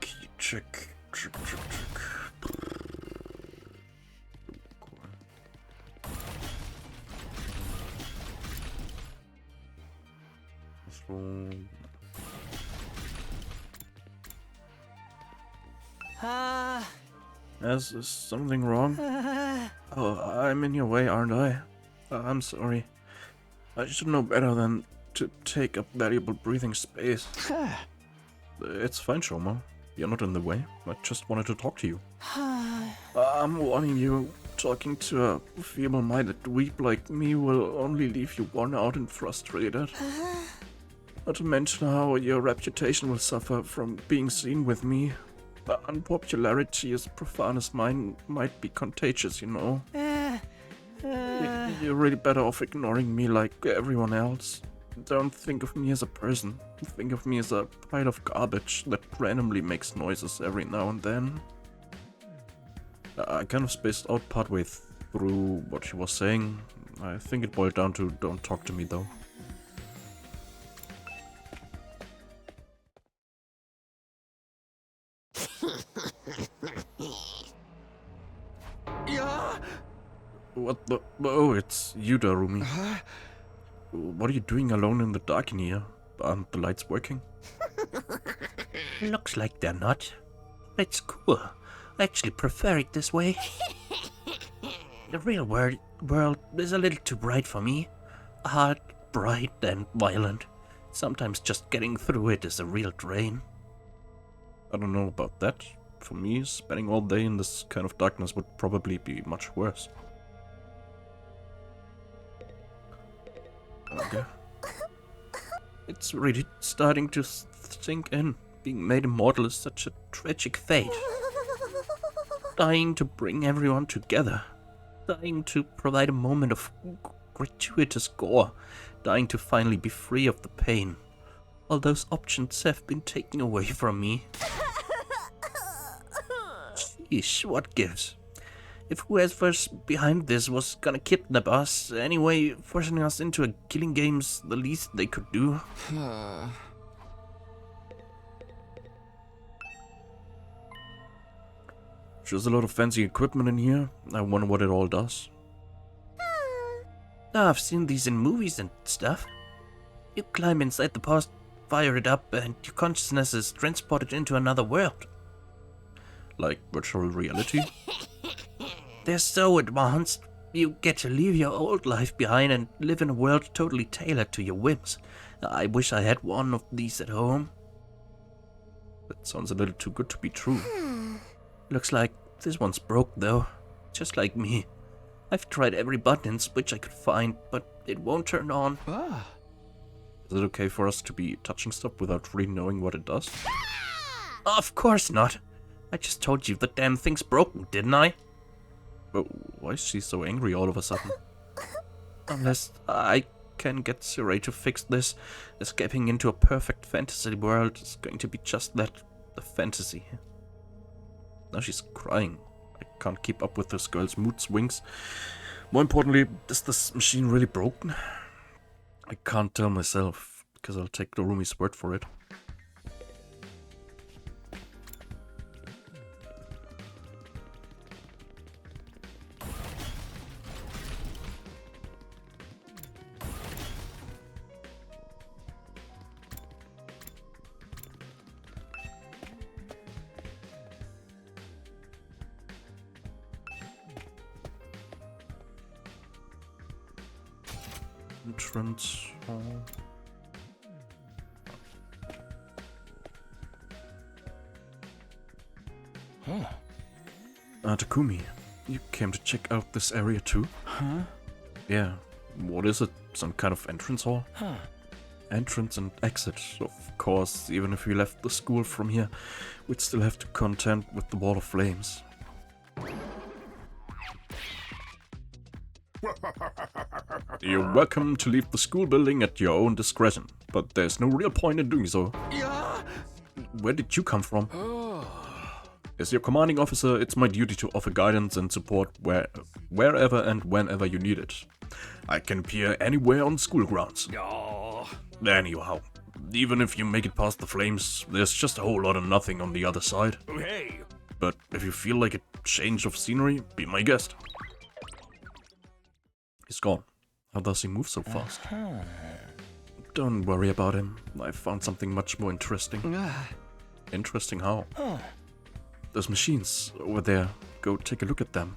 Key check. Check. Cool. Is something wrong? Oh, I'm in your way, aren't I? I'm sorry. I should know better than to take up valuable breathing space. It's fine, Shoma. You're not in the way. I just wanted to talk to you. I'm warning you, talking to a feeble-minded dweeb like me will only leave you worn out and frustrated. Not to mention how your reputation will suffer from being seen with me. Unpopularity as profound as mine might be contagious, you know. You're really better off ignoring me like everyone else. Don't think of me as a person. Think of me as a pile of garbage that randomly makes noises every now and then. I kind of spaced out partway through what she was saying. I think it boiled down to don't talk to me though. What the? Oh, it's you, Darumi. What are you doing alone in the dark in here? Aren't the lights working? Looks like they're not. It's cool. I actually prefer it this way. The real world is a little too bright for me. Hard, bright, and violent. Sometimes just getting through it is a real drain. I don't know about that. For me, spending all day in this kind of darkness would probably be much worse. Okay. It's really starting to sink in. Being made immortal is such a tragic fate. Dying to bring everyone together. Dying to provide a moment of gratuitous gore. Dying to finally be free of the pain. All those options have been taken away from me. Sheesh, what gives? If whoever's behind this was gonna kidnap us anyway, forcing us into a killing game's the least they could do. There's a lot of fancy equipment in here. I wonder what it all does. I've seen these in movies and stuff. You climb inside the post, fire it up, and your consciousness is transported into another world. Like virtual reality? They're so advanced. You get to leave your old life behind and live in a world totally tailored to your whims. I wish I had one of these at home. That sounds a little too good to be true. Looks like this one's broke though. Just like me. I've tried every button and switch I could find, but it won't turn on. Is it okay for us to be touching stuff without really knowing what it does? Of course not. I just told you the damn thing's broken, didn't I? Oh, why is she so angry all of a sudden? Unless I can get Siray to fix this, escaping into a perfect fantasy world is going to be just that, the fantasy. Now she's crying. I can't keep up with this girl's mood swings. More importantly, is this machine really broken? I can't tell myself, because I'll take Darumi's word for it. Entrance hall. Takumi, you came to check out this area too? Huh? Yeah. What is it? Some kind of entrance hall? Entrance and exit, of course. Even if we left the school from here, we'd still have to contend with the wall of flames. You're welcome to leave the school building at your own discretion, but there's no real point in doing so. Where did you come from? As your commanding officer, it's my duty to offer guidance and support wherever and whenever you need it. I can appear anywhere on school grounds. Anyhow, even if you make it past the flames, there's just a whole lot of nothing on the other side. Hey! But if you feel like a change of scenery, be my guest. He's gone. How does he move so fast? Don't worry about him. I found something much more interesting. Interesting how? Those machines over there. Go take a look at them.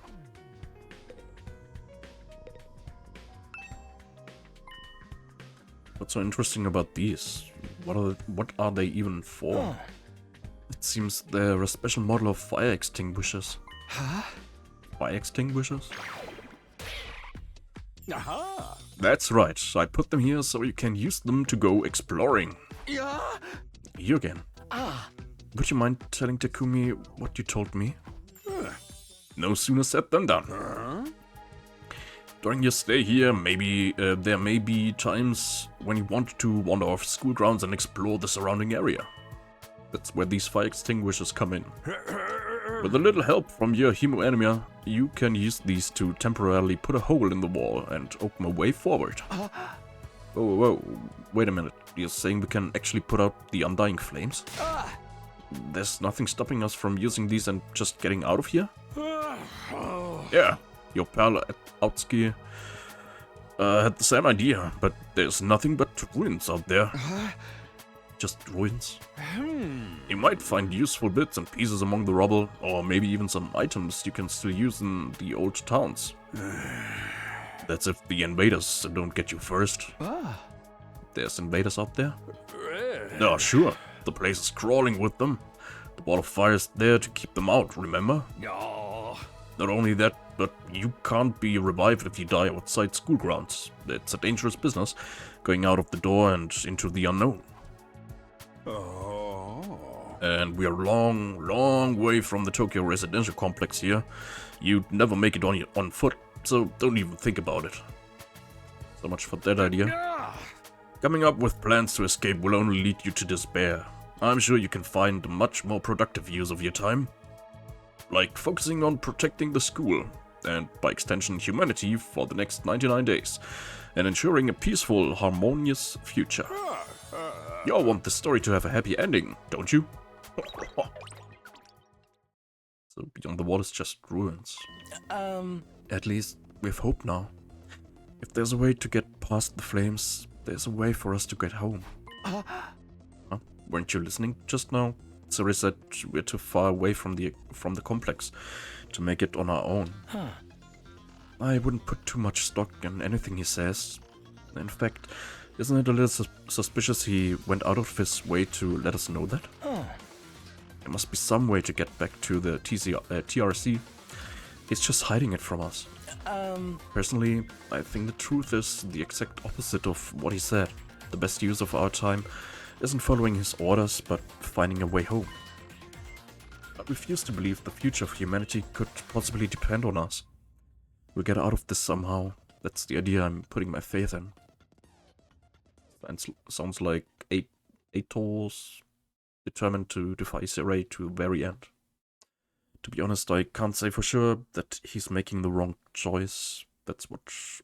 What's so interesting about these? What are they even for? It seems they're a special model of fire extinguishers. Huh? Fire extinguishers? Aha! That's right. I put them here so you can use them to go exploring. Yeah! You again. Ah! Would you mind telling Takumi what you told me? No sooner said than done. During your stay here, there may be times when you want to wander off school grounds and explore the surrounding area. That's where these fire extinguishers come in. With a little help from your hemo-enemy, you can use these to temporarily put a hole in the wall and open a way forward. Whoa, wait a minute. You're saying we can actually put out the undying flames? There's nothing stopping us from using these and just getting out of here? Yeah, your pal at Outski had the same idea, but there's nothing but ruins out there. Just ruins. You might find useful bits and pieces among the rubble, or maybe even some items you can still use in the old towns. That's if the invaders don't get you first. There's invaders out there? Oh, sure. The place is crawling with them. The wall of fire is there to keep them out, remember? No. Not only that, but you can't be revived if you die outside school grounds. It's a dangerous business, going out of the door and into the unknown. Oh. And we are long way from the Tokyo residential complex here. You'd never make it on foot, so don't even think about it. So much for that idea. Coming up with plans to escape will only lead you to despair. I'm sure you can find much more productive use of your time. Like focusing on protecting the school, and by extension humanity for the next 99 days, and ensuring a peaceful, harmonious future. You all want the story to have a happy ending, don't you? So beyond the wall is just ruins. At least, we have hope now. If there's a way to get past the flames, there's a way for us to get home. Huh? Weren't you listening just now? Suri said we're too far away from the complex to make it on our own. I wouldn't put too much stock in anything he says. In fact, isn't it a little suspicious he went out of his way to let us know that? There must be some way to get back to the TRC. He's just hiding it from us. Personally, I think the truth is the exact opposite of what he said. The best use of our time isn't following his orders, but finding a way home. I refuse to believe the future of humanity could possibly depend on us. We'll get out of this somehow. That's the idea I'm putting my faith in. Sounds like Ato's determined to defy Siri to the very end. To be honest, I can't say for sure that he's making the wrong choice. That's what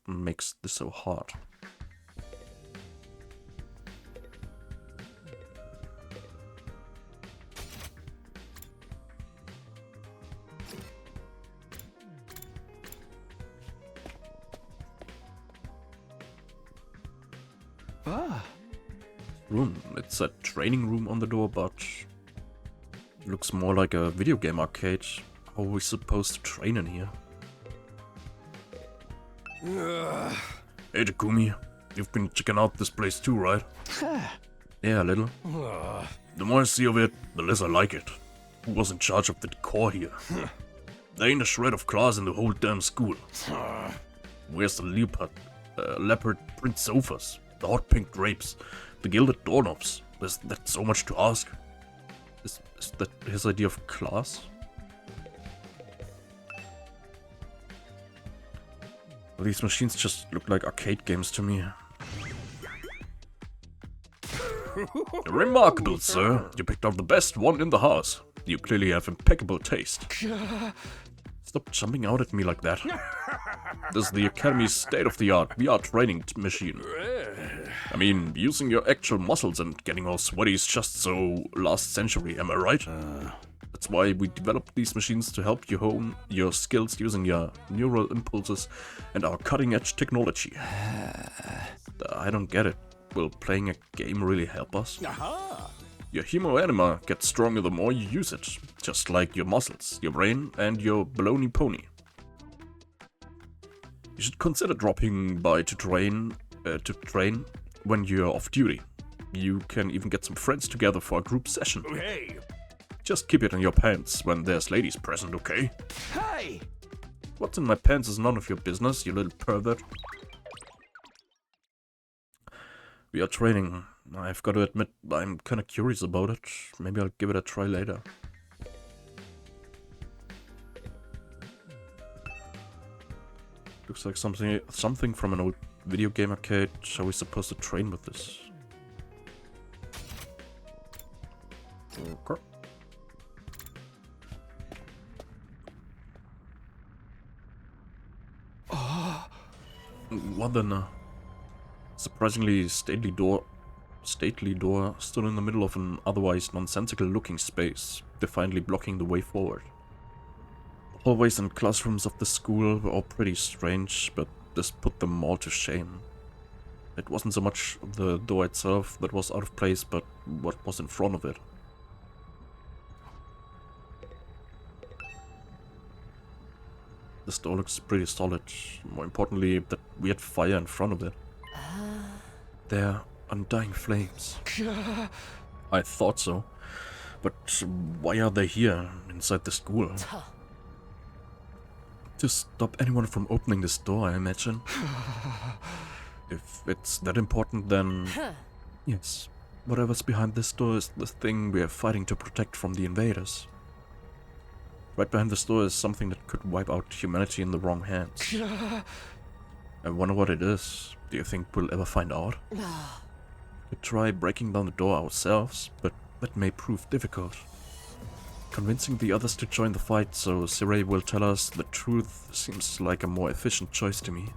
makes this so hard. Room. It's a training room on the door, but it looks more like a video game arcade. How are we supposed to train in here? Hey Takumi, you've been checking out this place too, right? Yeah, a little. The more I see of it, the less I like it. Who was in charge of the decor here? There ain't a shred of class in the whole damn school. Where's the leopard print sofas, the hot pink drapes, the gilded doorknobs? Is that so much to ask? Is that his idea of class? Well, these machines just look like arcade games to me. Remarkable, sir. You picked out the best one in the house. You clearly have impeccable taste. Stop jumping out at me like that. This is the Academy's state-of-the-art VR training machine. I mean, using your actual muscles and getting all sweaty is just so last century, am I right? That's why we developed these machines to help you hone your skills using your neural impulses and our cutting-edge technology. I don't get it. Will playing a game really help us? Aha! Your hemoanima gets stronger the more you use it, just like your muscles, your brain, and your baloney pony. You should consider dropping by to train when you're off duty. You can even get some friends together for a group session. Hey! Just keep it in your pants when there's ladies present, okay? Hey! What's in my pants is none of your business, you little pervert. We are training. I've got to admit, I'm kinda curious about it. Maybe I'll give it a try later. Looks like something from an old video game arcade. How are we supposed to train with this? Okay. What then? Surprisingly stately door stood in the middle of an otherwise nonsensical-looking space, defiantly blocking the way forward. The hallways and classrooms of the school were all pretty strange, but this put them all to shame. It wasn't so much the door itself that was out of place, but what was in front of it. This door looks pretty solid. More importantly, that weird fire in front of it. They're undying flames. I thought so. But why are they here, inside the school? To stop anyone from opening this door, I imagine. If it's that important, then... Yes, whatever's behind this door is the thing we are fighting to protect from the invaders. Right behind this door is something that could wipe out humanity in the wrong hands. I wonder what it is. Do you think we'll ever find out? We could try breaking down the door ourselves, but that may prove difficult. Convincing the others to join the fight so Sirei will tell us the truth seems like a more efficient choice to me.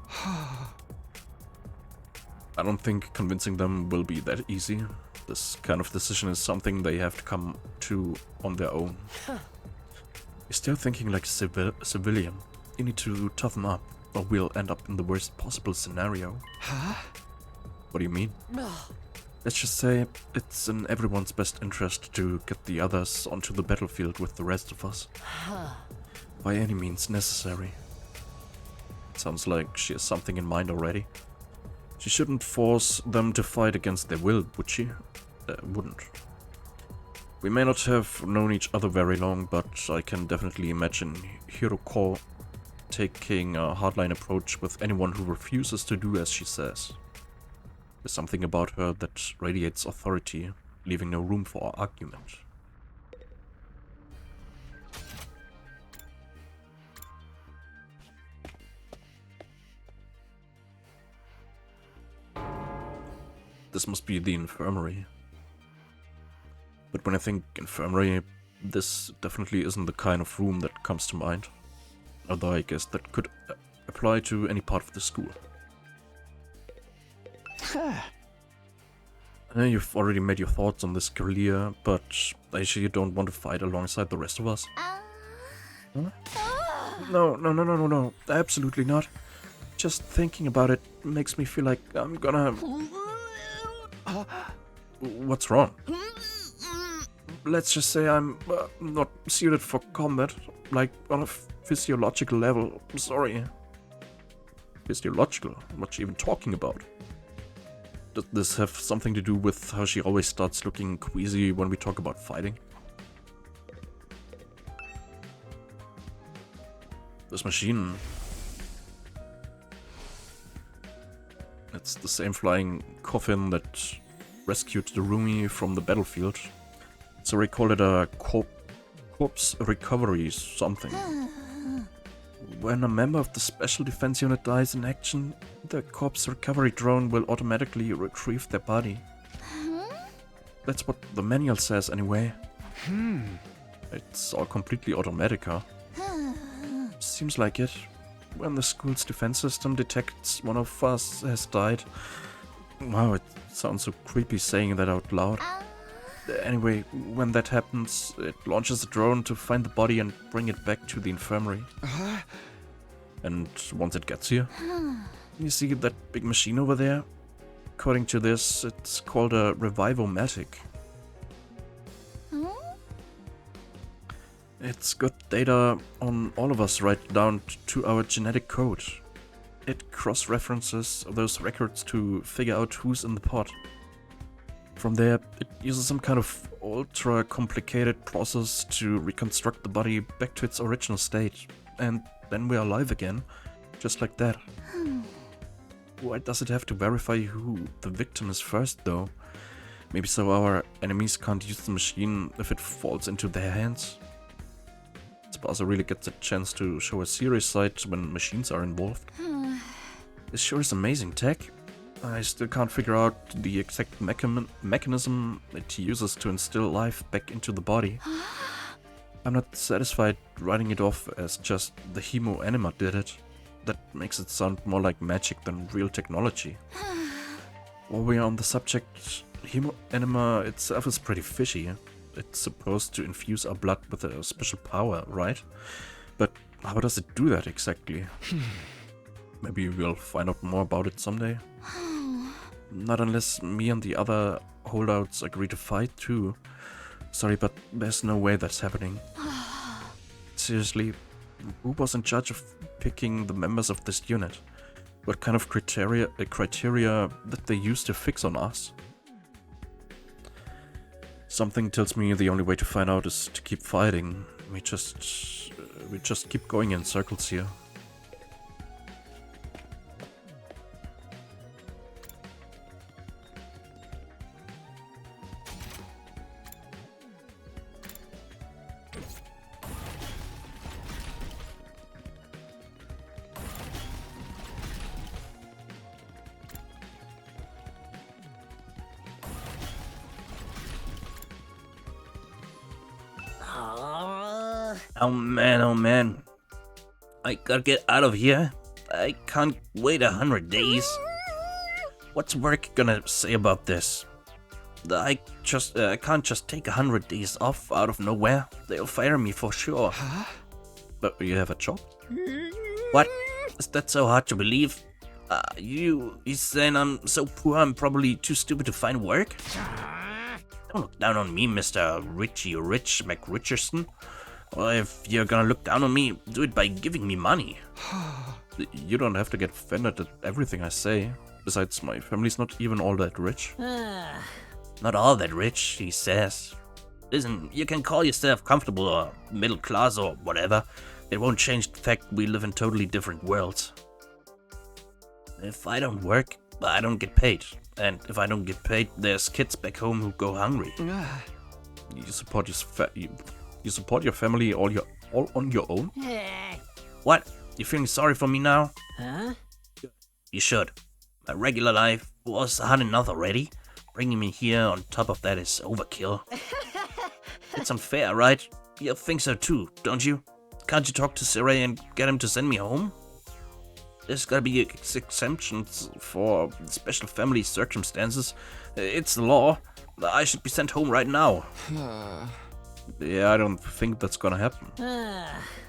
I don't think convincing them will be that easy. This kind of decision is something they have to come to on their own. You're still thinking like a civilian. You need to toughen up, or we'll end up in the worst possible scenario. What do you mean? Let's just say it's in everyone's best interest to get the others onto the battlefield with the rest of us. By any means necessary. Sounds like she has something in mind already. She shouldn't force them to fight against their will, would she? Wouldn't. We may not have known each other very long, but I can definitely imagine Hiroko taking a hardline approach with anyone who refuses to do as she says. There's something about her that radiates authority, leaving no room for argument. This must be the infirmary. But when I think infirmary, this definitely isn't the kind of room that comes to mind. Although I guess that could apply to any part of the school. I know you've already made your thoughts on this career, but I sure you don't want to fight alongside the rest of us. Huh? No, absolutely not. Just thinking about it makes me feel like I'm gonna... What's wrong? Let's just say I'm not suited for combat, like on a physiological level. I'm sorry. Physiological? What you even talking about? Does this have something to do with how she always starts looking queasy when we talk about fighting? This machine... It's the same flying coffin that rescued the roomie from the battlefield. So we call it a corpse recovery something. When a member of the Special Defense Unit dies in action, the corpse recovery drone will automatically retrieve their body. That's what the manual says anyway. It's all completely automatic, huh? Seems like it. When the school's defense system detects one of us has died, Wow, it sounds so creepy saying that out loud. Anyway, when that happens, it launches a drone to find the body and bring it back to the infirmary. And once it gets here, you see that big machine over there? According to this, it's called a Revivomatic. It's got data on all of us right down to our genetic code. It cross-references those records to figure out who's in the pod. From there, it uses some kind of ultra-complicated process to reconstruct the body back to its original state. And then we're alive again, just like that. Why does it have to verify who the victim is first, though? Maybe so our enemies can't use the machine if it falls into their hands? Sparsa really gets a chance to show a serious side when machines are involved. This sure is amazing tech. I still can't figure out the exact mechanism it uses to instill life back into the body. I'm not satisfied writing it off as just the hemo anima did it. That makes it sound more like magic than real technology. While we're on the subject, hemo anima itself is pretty fishy. It's supposed to infuse our blood with a special power, right? But how does it do that exactly? Maybe we'll find out more about it someday. Not unless me and the other holdouts agree to fight too. Sorry, but there's no way that's happening. Seriously, who was in charge of picking the members of this unit? What kind of criteria did they use to fix on us? Something tells me the only way to find out is to keep fighting. We just keep going in circles here. Oh man. I gotta get out of here. I can't wait 100 days. What's work gonna say about this? I can't just take 100 days off out of nowhere. They'll fire me for sure. But you have a job? What? Is that so hard to believe? You saying I'm so poor I'm probably too stupid to find work? Don't look down on me, Mr. Richie Rich McRicherson. Or if you're gonna look down on me, do it by giving me money. You don't have to get offended at everything I say. Besides, my family's not even all that rich. Not all that rich, he says. Listen, you can call yourself comfortable or middle class or whatever. It won't change the fact we live in totally different worlds. If I don't work, I don't get paid. And if I don't get paid, there's kids back home who go hungry. You support your family all on your own? What? You feeling sorry for me now? Huh? You should. My regular life was hard enough already. Bringing me here on top of that is overkill. It's unfair, right? You think so too, don't you? Can't you talk to Siray and get him to send me home? There's gotta be exemptions for special family circumstances. It's the law. I should be sent home right now. Yeah, I don't think that's gonna happen.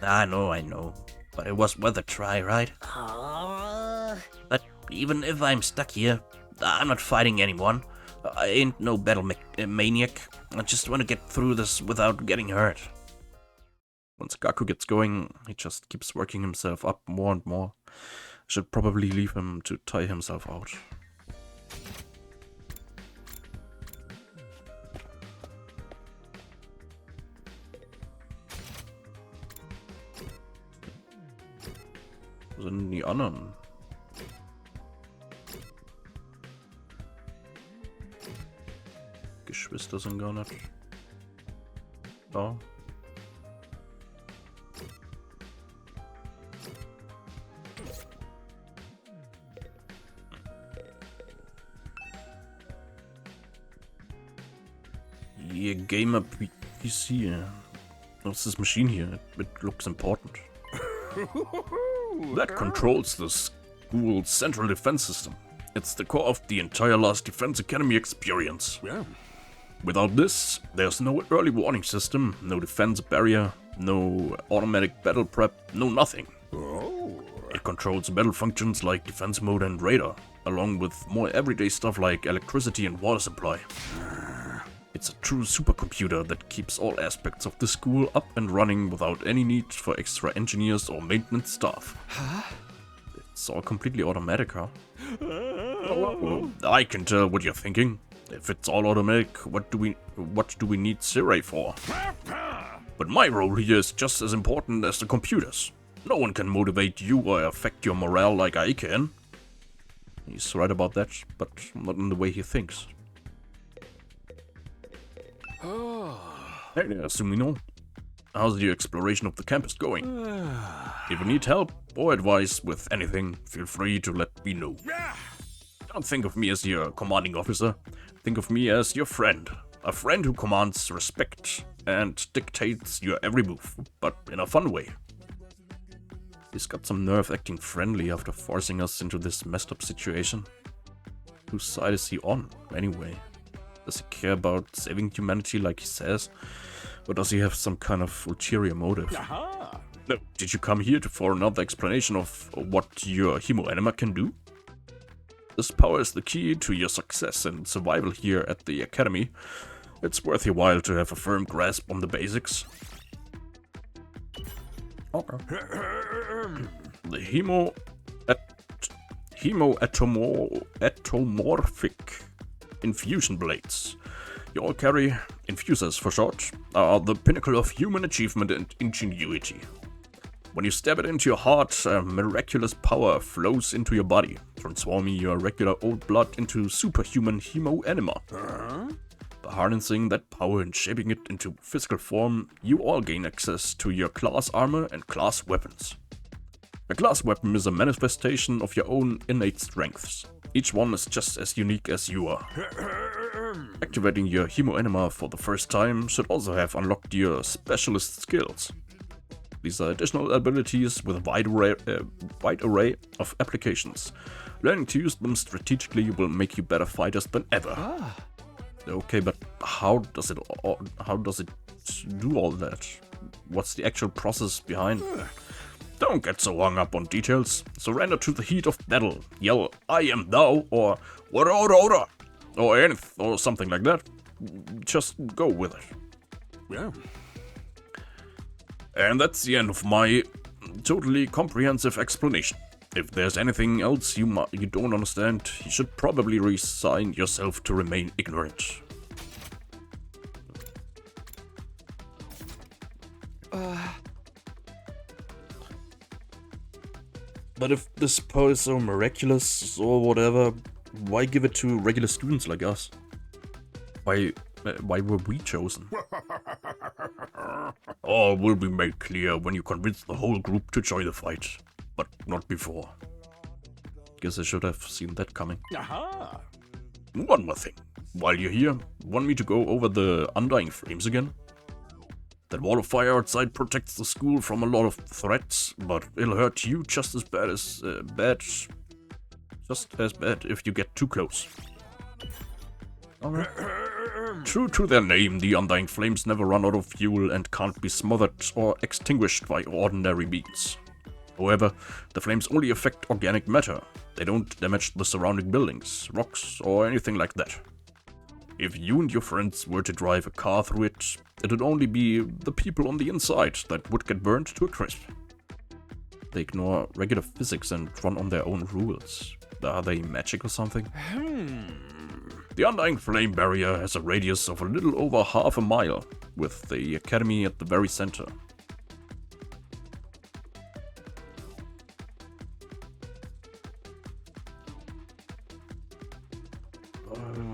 I know. But it was worth a try, right? But even if I'm stuck here, I'm not fighting anyone. I ain't no battle maniac. I just want to get through this without getting hurt. Once Gaku gets going, he just keeps working himself up more and more. I should probably leave him to tire himself out. Wo sind die anderen? Geschwister sind gar nicht da. Your gamer PC. What's this machine here? It looks important. That controls the school's central defense system. It's the core of the entire Last Defense Academy experience. Yeah. Without this, there's no early warning system, no defense barrier, no automatic battle prep, no nothing. Oh. It controls battle functions like defense mode and radar, along with more everyday stuff like electricity and water supply. It's a true supercomputer that keeps all aspects of the school up and running without any need for extra engineers or maintenance staff. It's all completely automatic, huh? Well, I can tell what you're thinking. If it's all automatic, what do we need Siri for? But my role here is just as important as the computers. No one can motivate you or affect your morale like I can. He's right about that, but not in the way he thinks. Hey there, Sumino. How's the exploration of the campus going? If you need help or advice with anything, feel free to let me know. Don't think of me as your commanding officer. Think of me as your friend. A friend who commands respect and dictates your every move, but in a fun way. He's got some nerve acting friendly after forcing us into this messed up situation. Whose side is he on, anyway? Does he care about saving humanity like he says? Or does he have some kind of ulterior motive? Aha. No, did you come here for another explanation of what your Hemo Anima can do? This power is the key to your success and survival here at the Academy. It's worth your while to have a firm grasp on the basics. Okay. The hemoatomorphic infusion blades you all carry, infusers for short, are the pinnacle of human achievement and ingenuity. When you stab it into your heart, a miraculous power flows into your body, transforming your regular old blood into superhuman Hemo Anima. By harnessing that power and shaping it into physical form, you all gain access to your class armor and class weapons. A class weapon is a manifestation of your own innate strengths. Each one is just as unique as you are. Activating your Hemo Anima for the first time should also have unlocked your specialist skills. These are additional abilities with a wide array of applications. Learning to use them strategically will make you better fighters than ever. Okay, but how does it do all that? What's the actual process behind? Don't get so hung up on details. Surrender to the heat of battle. Yell, "I am thou," or "What order," or something like that. Just go with it. Yeah. And that's the end of my totally comprehensive explanation. If there's anything else you don't understand, you should probably resign yourself to remain ignorant. But if this power is so miraculous or whatever, why give it to regular students like us? Why were we chosen? All will be made clear when you convince the whole group to join the fight, but not before. Guess I should have seen that coming. Aha. One more thing. While you're here, want me to go over the undying flames again? That wall of fire outside protects the school from a lot of threats, but it'll hurt you just as bad if you get too close. Alright. True to their name, the undying flames never run out of fuel and can't be smothered or extinguished by ordinary means. However, the flames only affect organic matter. They don't damage the surrounding buildings, rocks, or anything like that. If you and your friends were to drive a car through it, it would only be the people on the inside that would get burned to a crisp. They ignore regular physics and run on their own rules. Are they magic or something? The undying flame barrier has a radius of a little over half a mile, with the academy at the very center.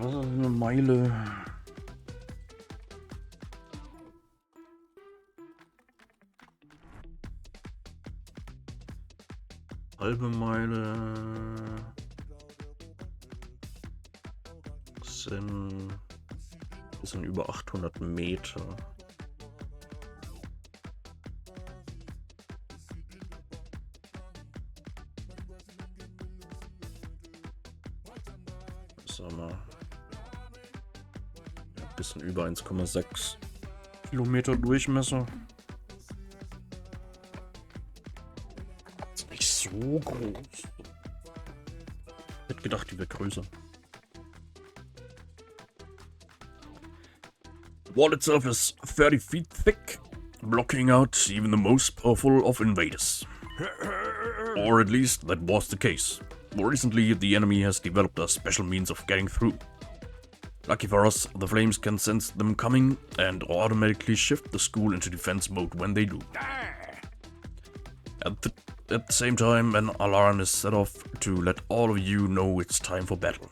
Eine Meile. Halbe Meile sind bisschen über 800 Meter. Sag mal. Ja, bisschen über 1,6 Kilometer Durchmesser. Ist nicht so groß. Ich hätte gedacht, die wäre größer. The wall itself is 30 feet thick, blocking out even the most powerful of invaders. Or at least that was the case. More recently, the enemy has developed a special means of getting through. Lucky for us, the flames can sense them coming and automatically shift the school into defense mode when they do. At the same time, an alarm is set off to let all of you know it's time for battle.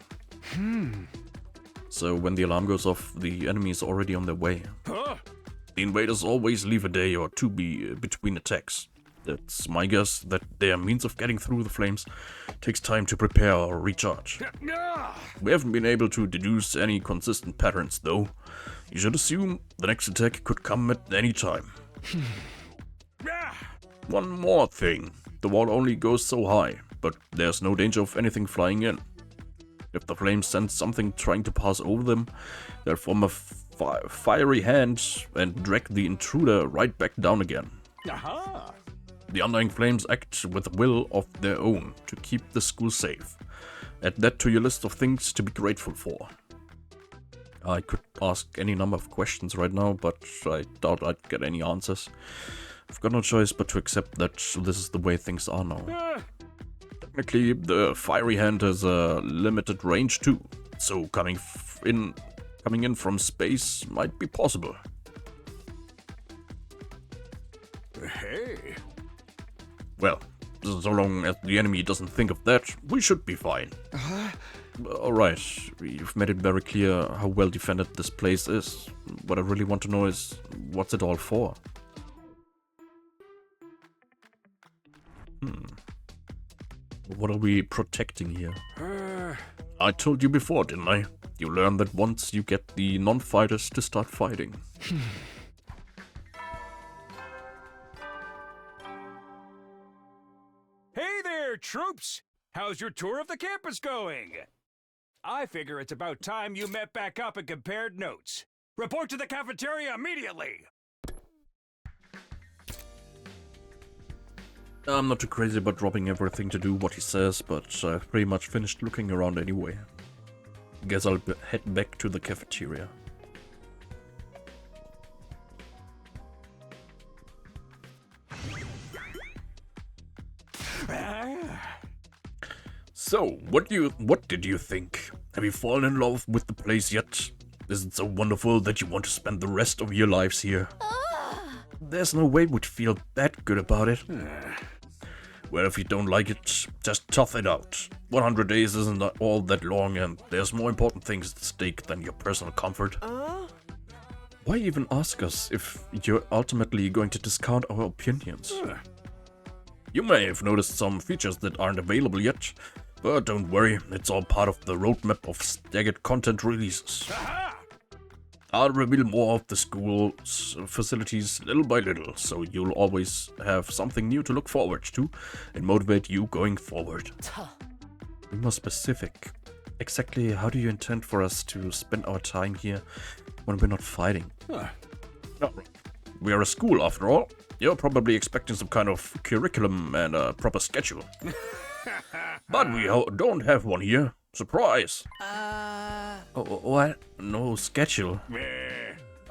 So when the alarm goes off, the enemy is already on their way. The invaders always leave a day or two between attacks. It's my guess that their means of getting through the flames takes time to prepare or recharge. We haven't been able to deduce any consistent patterns though. You should assume the next attack could come at any time. One more thing. The wall only goes so high, but there's no danger of anything flying in. If the flames sense something trying to pass over them, they'll form a fiery hand and drag the intruder right back down again. Aha! The undying flames act with a will of their own to keep the school safe. Add that to your list of things to be grateful for. I could ask any number of questions right now, but I doubt I'd get any answers. I've got no choice but to accept that this is the way things are now. Technically, the fiery hand has a limited range too, so coming in from space might be possible. Hey! Well, so long as the enemy doesn't think of that, we should be fine. Alright, you've made it very clear how well defended this place is. What I really want to know is, what's it all for? What are we protecting here? I told you before, didn't I? You learn that once you get the non-fighters to start fighting. Hey there, troops! How's your tour of the campus going? I figure it's about time you met back up and compared notes. Report to the cafeteria immediately! I'm not too crazy about dropping everything to do what he says, but I've pretty much finished looking around anyway. Guess I'll head back to the cafeteria. So, what did you think? Have you fallen in love with the place yet? Is it so wonderful that you want to spend the rest of your lives here? There's no way we'd feel that good about it. Well, if you don't like it, just tough it out. 100 days isn't all that long, and there's more important things at stake than your personal comfort. Why even ask us if you're ultimately going to discount our opinions? You may have noticed some features that aren't available yet, but don't worry, it's all part of the roadmap of staggered content releases. I'll reveal more of the school's facilities little by little, so you'll always have something new to look forward to and motivate you going forward. Be more specific. Exactly how do you intend for us to spend our time here when we're not fighting? We are a school after all. You're probably expecting some kind of curriculum and a proper schedule. But we don't have one here. Surprise! What? No schedule?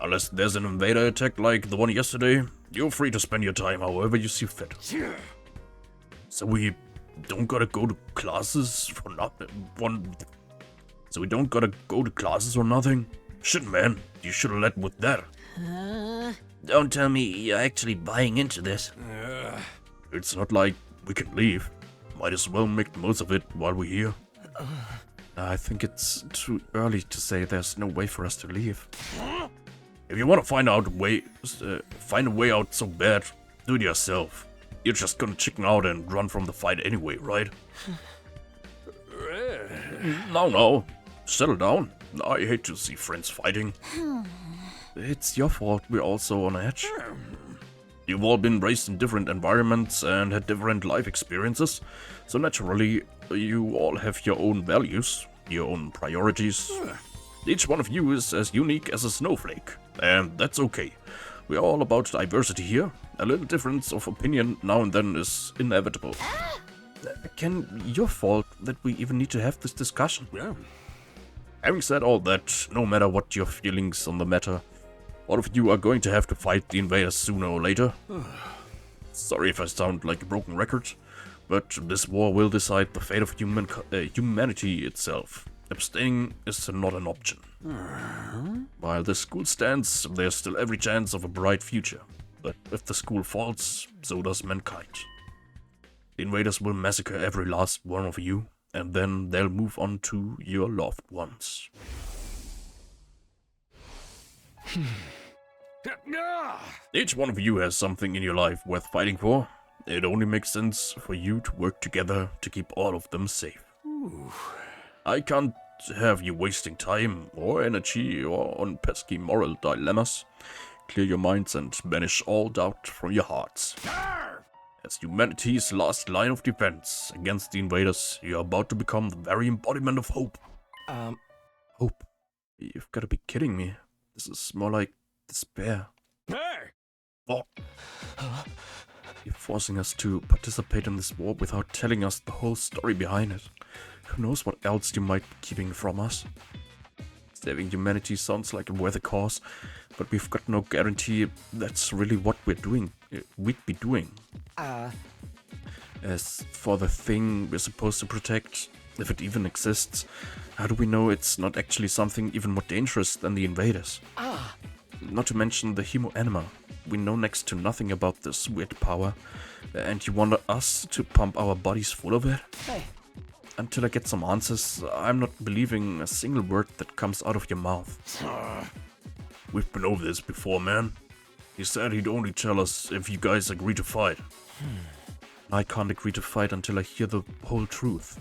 Unless there's an invader attack like the one yesterday, you're free to spend your time however you see fit. So we don't gotta go to classes for nothing? So we don't gotta go to classes or nothing? Shit, man, you should've led with that. Don't tell me you're actually buying into this. It's not like we can leave. Might as well make the most of it while we're here. I think it's too early to say there's no way for us to leave. If you want to find a way out so bad, do it yourself. You're just gonna chicken out and run from the fight anyway, right? No, settle down. I hate to see friends fighting. It's your fault we're also on edge. You've all been raised in different environments and had different life experiences, so naturally you all have your own values. your own priorities. Each one of you is as unique as a snowflake, and that's okay. We're all about diversity here. A little difference of opinion now and then is inevitable. Ken, your fault that we even need to have this discussion. Yeah. Having said all that, no matter what your feelings on the matter, all of you are going to have to fight the invaders sooner or later. Sorry if I sound like a broken record, but this war will decide the fate of humanity itself. Abstaining is not an option. While the school stands, there's still every chance of a bright future. But if the school falls, so does mankind. The invaders will massacre every last one of you, and then they'll move on to your loved ones. Each one of you has something in your life worth fighting for. It only makes sense for you to work together to keep all of them safe. I can't have you wasting time or energy or on pesky moral dilemmas. Clear your minds and banish all doubt from your hearts. As humanity's last line of defense against the invaders, you're about to become the very embodiment of hope. Hope? You've got to be kidding me. This is more like despair. Oh. You're forcing us to participate in this war without telling us the whole story behind it. Who knows what else you might be keeping from us? Saving humanity sounds like a worthy cause, but we've got no guarantee that's really what we'd be doing. As for the thing we're supposed to protect, if it even exists, how do we know it's not actually something even more dangerous than the invaders? Not to mention the hemo-anima. We know next to nothing about this weird power, and you want us to pump our bodies full of it? Until I get some answers, I'm not believing a single word that comes out of your mouth. We've been over this before, man. He said he'd only tell us if you guys agree to fight. I can't agree to fight until I hear the whole truth.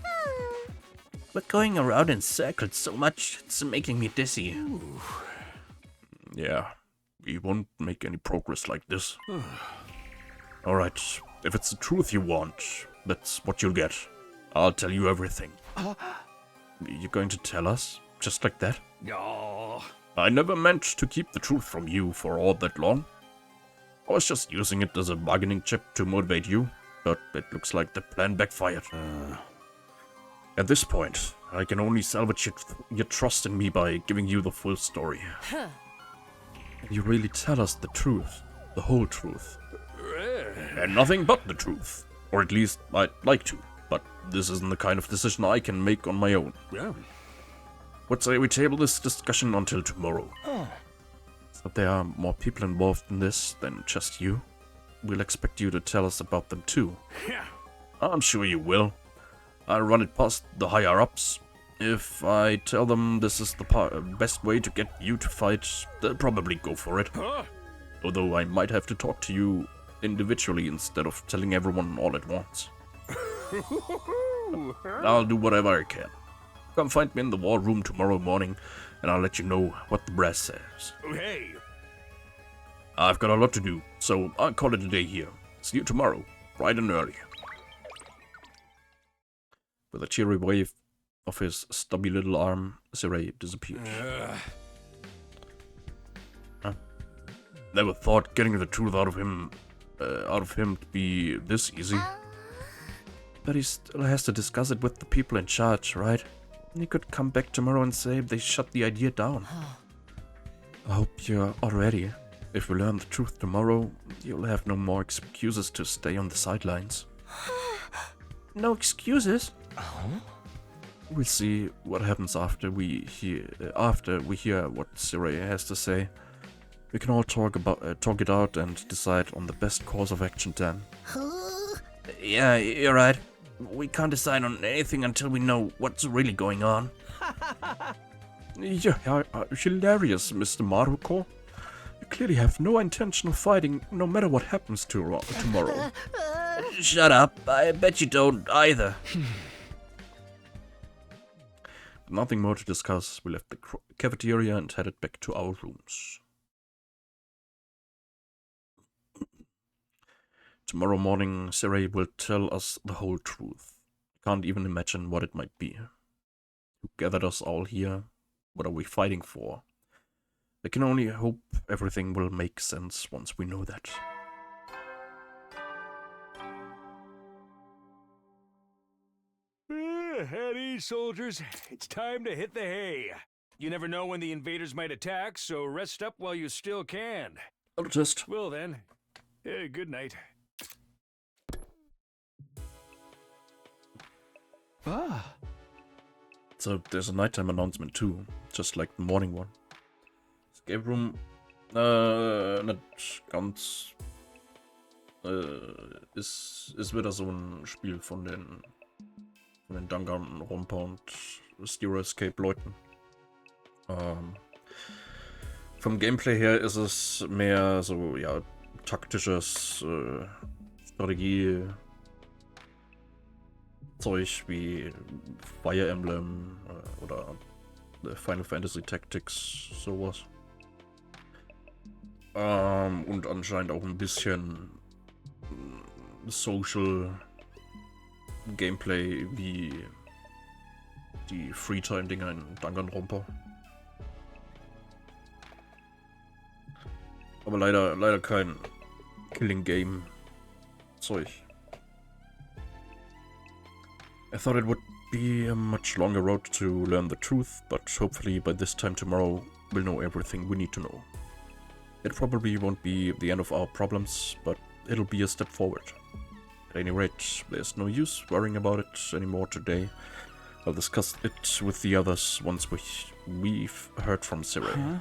We're going around in circles so much, it's making me dizzy. Yeah, we won't make any progress like this. Alright, if it's the truth you want, that's what you'll get. I'll tell you everything. You're going to tell us? Just like that? No. I never meant to keep the truth from you for all that long. I was just using it as a bargaining chip to motivate you, but it looks like the plan backfired. At this point, I can only salvage your trust in me by giving you the full story. You really tell us the truth, the whole truth. And nothing but the truth. Or at least I'd like to, but this isn't the kind of decision I can make on my own. Yeah. What say we table this discussion until tomorrow? But there are more people involved in this than just you. We'll expect you to tell us about them too. I'm sure you will. I'll run it past the higher-ups. If I tell them this is the best way to get you to fight, they'll probably go for it. Although I might have to talk to you individually instead of telling everyone all at once. I'll do whatever I can. Come find me in the war room tomorrow morning, and I'll let you know what the brass says. Hey. I've got a lot to do, so I'll call it a day here. See you tomorrow, bright and early. With a cheery wave of his stubby little arm, Siray disappeared. Never thought getting the truth out of him to be this easy. But he still has to discuss it with the people in charge, right? He could come back tomorrow and say they shut the idea down. I hope you're all ready. If we learn the truth tomorrow, you'll have no more excuses to stay on the sidelines. No excuses? We'll see what happens after we hear what Siray has to say. We can all talk it out and decide on the best course of action then. Yeah, you're right. We can't decide on anything until we know what's really going on. Yeah, hilarious, Mr. Maruko. You clearly have no intention of fighting, no matter what happens tomorrow. Shut up. I bet you don't either. Nothing more to discuss. We left the cafeteria and headed back to our rooms. Tomorrow morning, Siray will tell us the whole truth. I can't even imagine what it might be. who gathered us all here. What are we fighting for? I can only hope everything will make sense once we know that. At ease, soldiers. It's time to hit the hay. You never know when the invaders might attack, so rest up while you still can. I'll just... Well then, good night. Ah. So there's a nighttime announcement too, just like the morning one. Escape room, nicht ganz, ist wieder so ein Spiel von den Danganronpa und Zero Escape Leuten. Vom Gameplay her ist es mehr so, ja, taktisches Strategie Zeug wie Fire Emblem oder Final Fantasy Tactics, sowas. Und anscheinend auch ein bisschen Social Gameplay wie die Freetime-Dinger in Danganronpa. Aber leider kein Killing Game Zeug. I thought it would be a much longer road to learn the truth, but hopefully by this time tomorrow we'll know everything we need to know. It probably won't be the end of our problems, but it'll be a step forward. At any rate, there's no use worrying about it anymore today. I'll discuss it with the others once we've heard from Siri. Huh?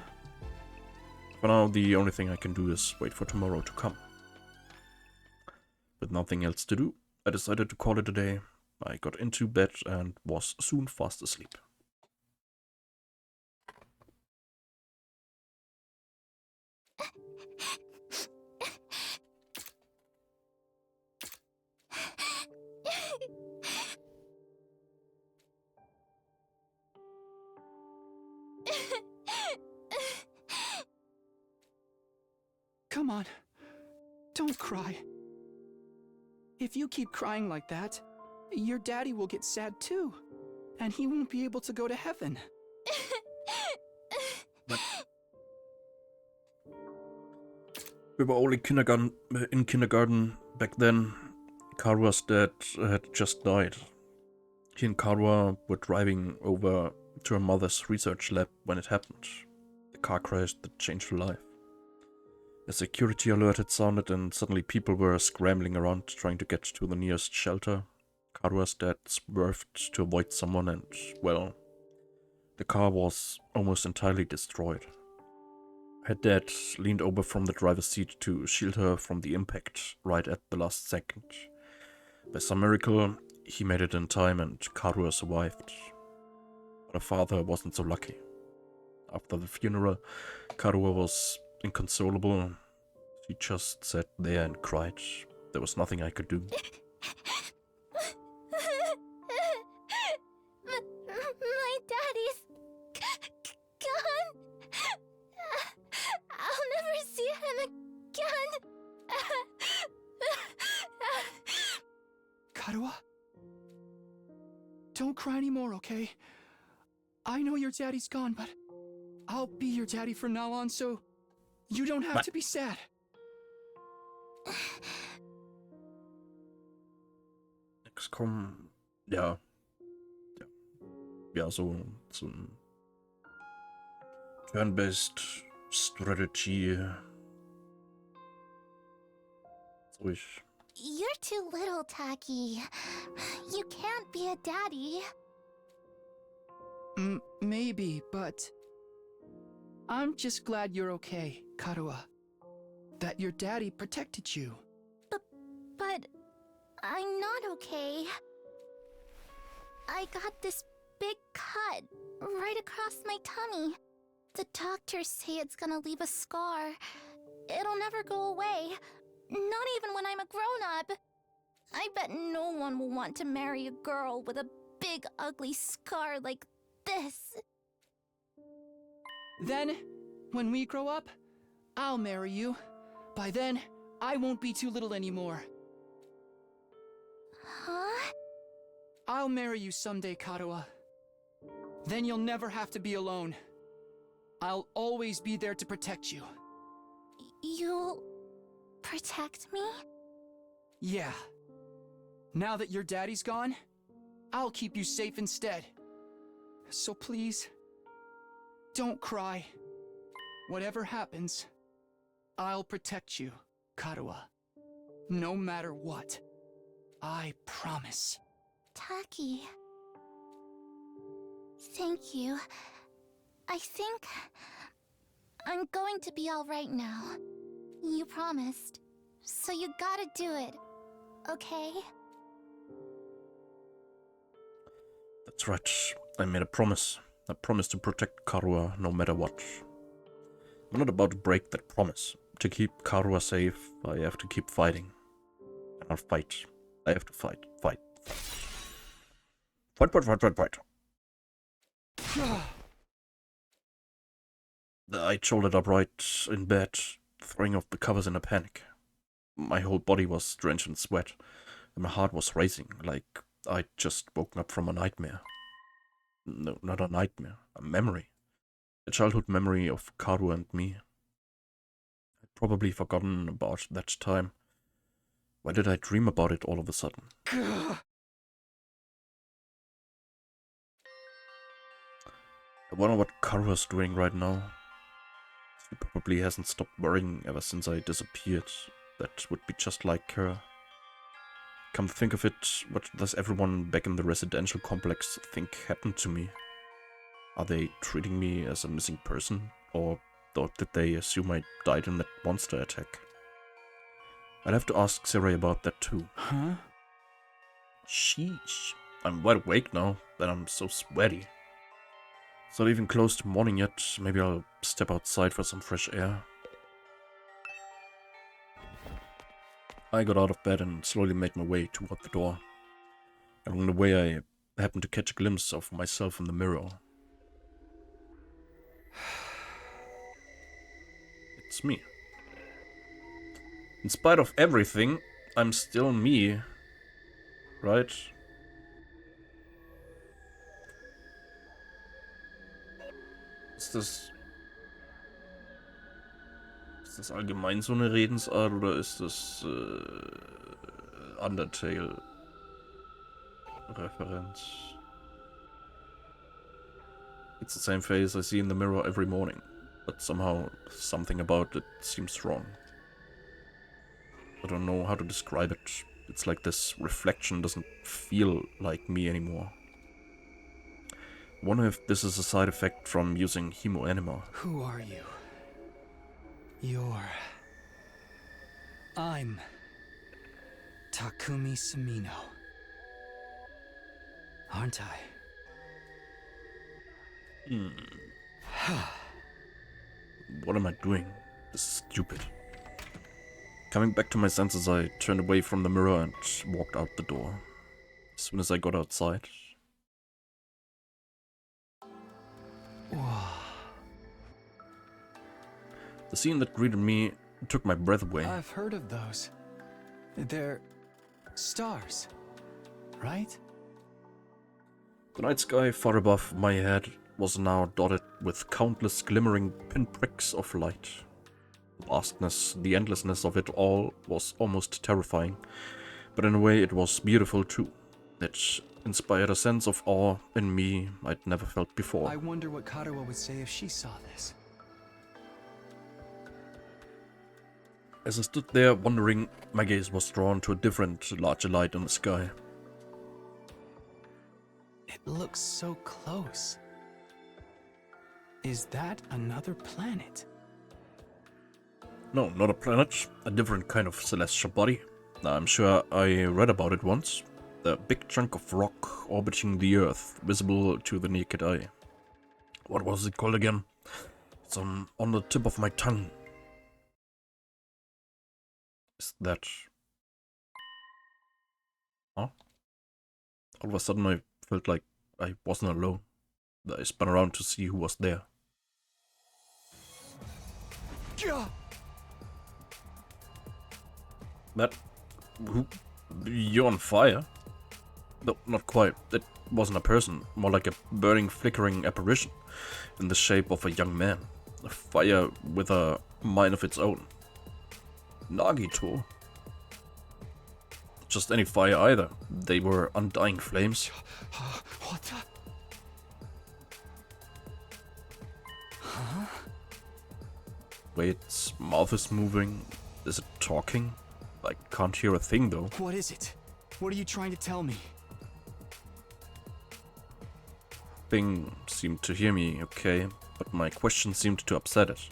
For now, the only thing I can do is wait for tomorrow to come. With nothing else to do, I decided to call it a day. I got into bed and was soon fast asleep. Come on. Don't cry. If you keep crying like that, your daddy will get sad too. And he won't be able to go to heaven. We were all in kindergarten back then. Karua's dad had just died. He and Karua were driving over to her mother's research lab when it happened. The car crash that changed her life. A security alert had sounded and suddenly people were scrambling around trying to get to the nearest shelter. Karua's dad swerved to avoid someone and, well, the car was almost entirely destroyed. Her dad leaned over from the driver's seat to shield her from the impact right at the last second. By some miracle, he made it in time and Karua survived. But her father wasn't so lucky. After the funeral, Karua was inconsolable. She just sat there and cried. There was nothing I could do. My daddy's gone. I'll never see him again. Karua? Don't cry anymore, okay? I know your daddy's gone, but I'll be your daddy from now on, so you don't have to be sad. XCOM, ja. Ja, so ein Turn-based Strategy. Zeug. You're too little, Taki. You can't be a daddy. Maybe, but I'm just glad you're okay, Karua. That your daddy protected you. But I'm not okay. I got this big cut right across my tummy. The doctors say it's gonna leave a scar. It'll never go away. Not even when I'm a grown-up. I bet no one will want to marry a girl with a big ugly scar like this. Then, when we grow up, I'll marry you. By then, I won't be too little anymore. Huh? I'll marry you someday, Karua. Then you'll never have to be alone. I'll always be there to protect you. You'll protect me? Yeah. Now that your daddy's gone, I'll keep you safe instead. So please, don't cry. Whatever happens, I'll protect you, Karuha. No matter what. I promise. Taki. Thank you. I think I'm going to be all right now. You promised. So you gotta do it. Okay? That's right. I made a promise. I promised to protect Karuha no matter what. I'm not about to break that promise. To keep Karuha safe, I have to keep fighting. And I'll fight. I have to fight. Fight. Fight. I shouldered upright in bed, throwing off the covers in a panic. My whole body was drenched in sweat, and my heart was racing, like I'd just woken up from a nightmare. No, not a nightmare, a memory. A childhood memory of Karu and me. I'd probably forgotten about that time. Why did I dream about it all of a sudden? I wonder what Karuha's doing right now. She probably hasn't stopped worrying ever since I disappeared. That would be just like her. Come to think of it, what does everyone back in the residential complex think happened to me? Are they treating me as a missing person? Or did they assume I died in that monster attack? I'll have to ask Sarai about that too. Huh? Sheesh. I'm wide awake now, but I'm so sweaty. It's not even close to morning yet. Maybe I'll step outside for some fresh air. I got out of bed and slowly made my way toward the door. Along the way, I happened to catch a glimpse of myself in the mirror. It's me. In spite of everything, I'm still me. Right? Ist das allgemein so eine Redensart oder ist das Undertale-Referenz? It's the same face I see in the mirror every morning, but somehow something about it seems wrong. I don't know how to describe it. It's like this reflection doesn't feel like me anymore. I wonder if this is a side effect from using Hemo Anima. Who are you? I'm Takumi Sumino. Aren't I? What am I doing? This is stupid. Coming back to my senses, I turned away from the mirror and walked out the door. As soon as I got outside... The scene that greeted me took my breath away. I've heard of those. They're stars, right? The night sky far above my head was now dotted with countless glimmering pinpricks of light. The vastness, the endlessness of it all was almost terrifying, but in a way it was beautiful too. It inspired a sense of awe in me I'd never felt before. I wonder what Karuha would say if she saw this. As I stood there wondering, my gaze was drawn to a different, larger light in the sky. It looks so close. Is that another planet? No, not a planet, a different kind of celestial body. I'm sure I read about it once. A big chunk of rock orbiting the Earth, visible to the naked eye. What was it called again? It's on the tip of my tongue. Is that... Huh? All of a sudden I felt like I wasn't alone. I spun around to see who was there. That... You're on fire? No, not quite. It wasn't a person, more like a burning, flickering apparition in the shape of a young man. A fire with a mind of its own. Nagito. Just any fire either. They were undying flames. What the? Huh? Wait, its mouth is moving. Is it talking? I can't hear a thing though. What is it? What are you trying to tell me? Thing seemed to hear me, okay, but my question seemed to upset it.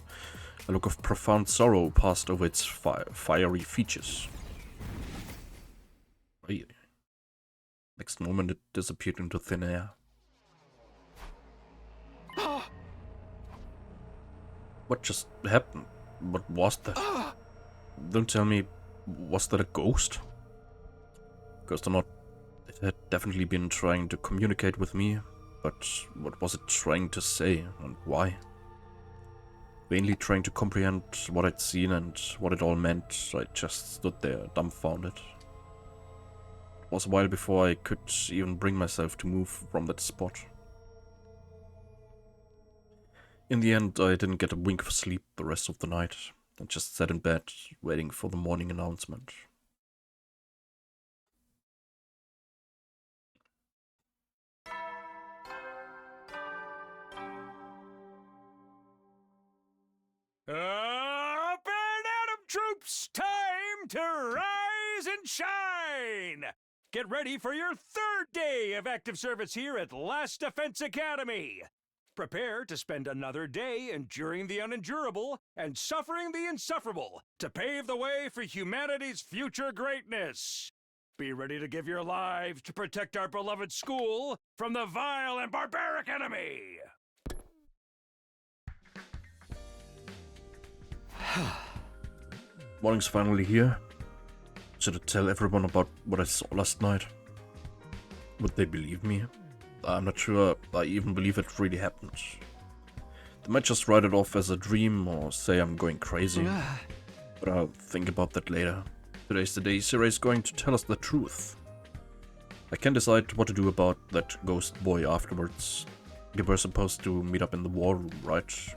A look of profound sorrow passed over its fiery features. Really? Next moment it disappeared into thin air. What just happened? What was that? Don't tell me, was that a ghost? Ghost or not, it had definitely been trying to communicate with me, but what was it trying to say and why? Vainly trying to comprehend what I'd seen and what it all meant, I just stood there dumbfounded. It was a while before I could even bring myself to move from that spot. In the end, I didn't get a wink of sleep the rest of the night. I just sat in bed, waiting for the morning announcement. Up and Atom troops! Time to rise and shine! Get ready for your third day of active service here at Last Defense Academy. Prepare to spend another day enduring the unendurable and suffering the insufferable to pave the way for humanity's future greatness. Be ready to give your lives to protect our beloved school from the vile and barbaric enemy. Morning's finally here. Should I tell everyone about what I saw last night? Would they believe me? I'm not sure I even believe it really happened. They might just write it off as a dream or say I'm going crazy. But I'll think about that later. Today's the day Siri is going to tell us the truth. I can decide what to do about that ghost boy afterwards. We were supposed to meet up in the war room, right?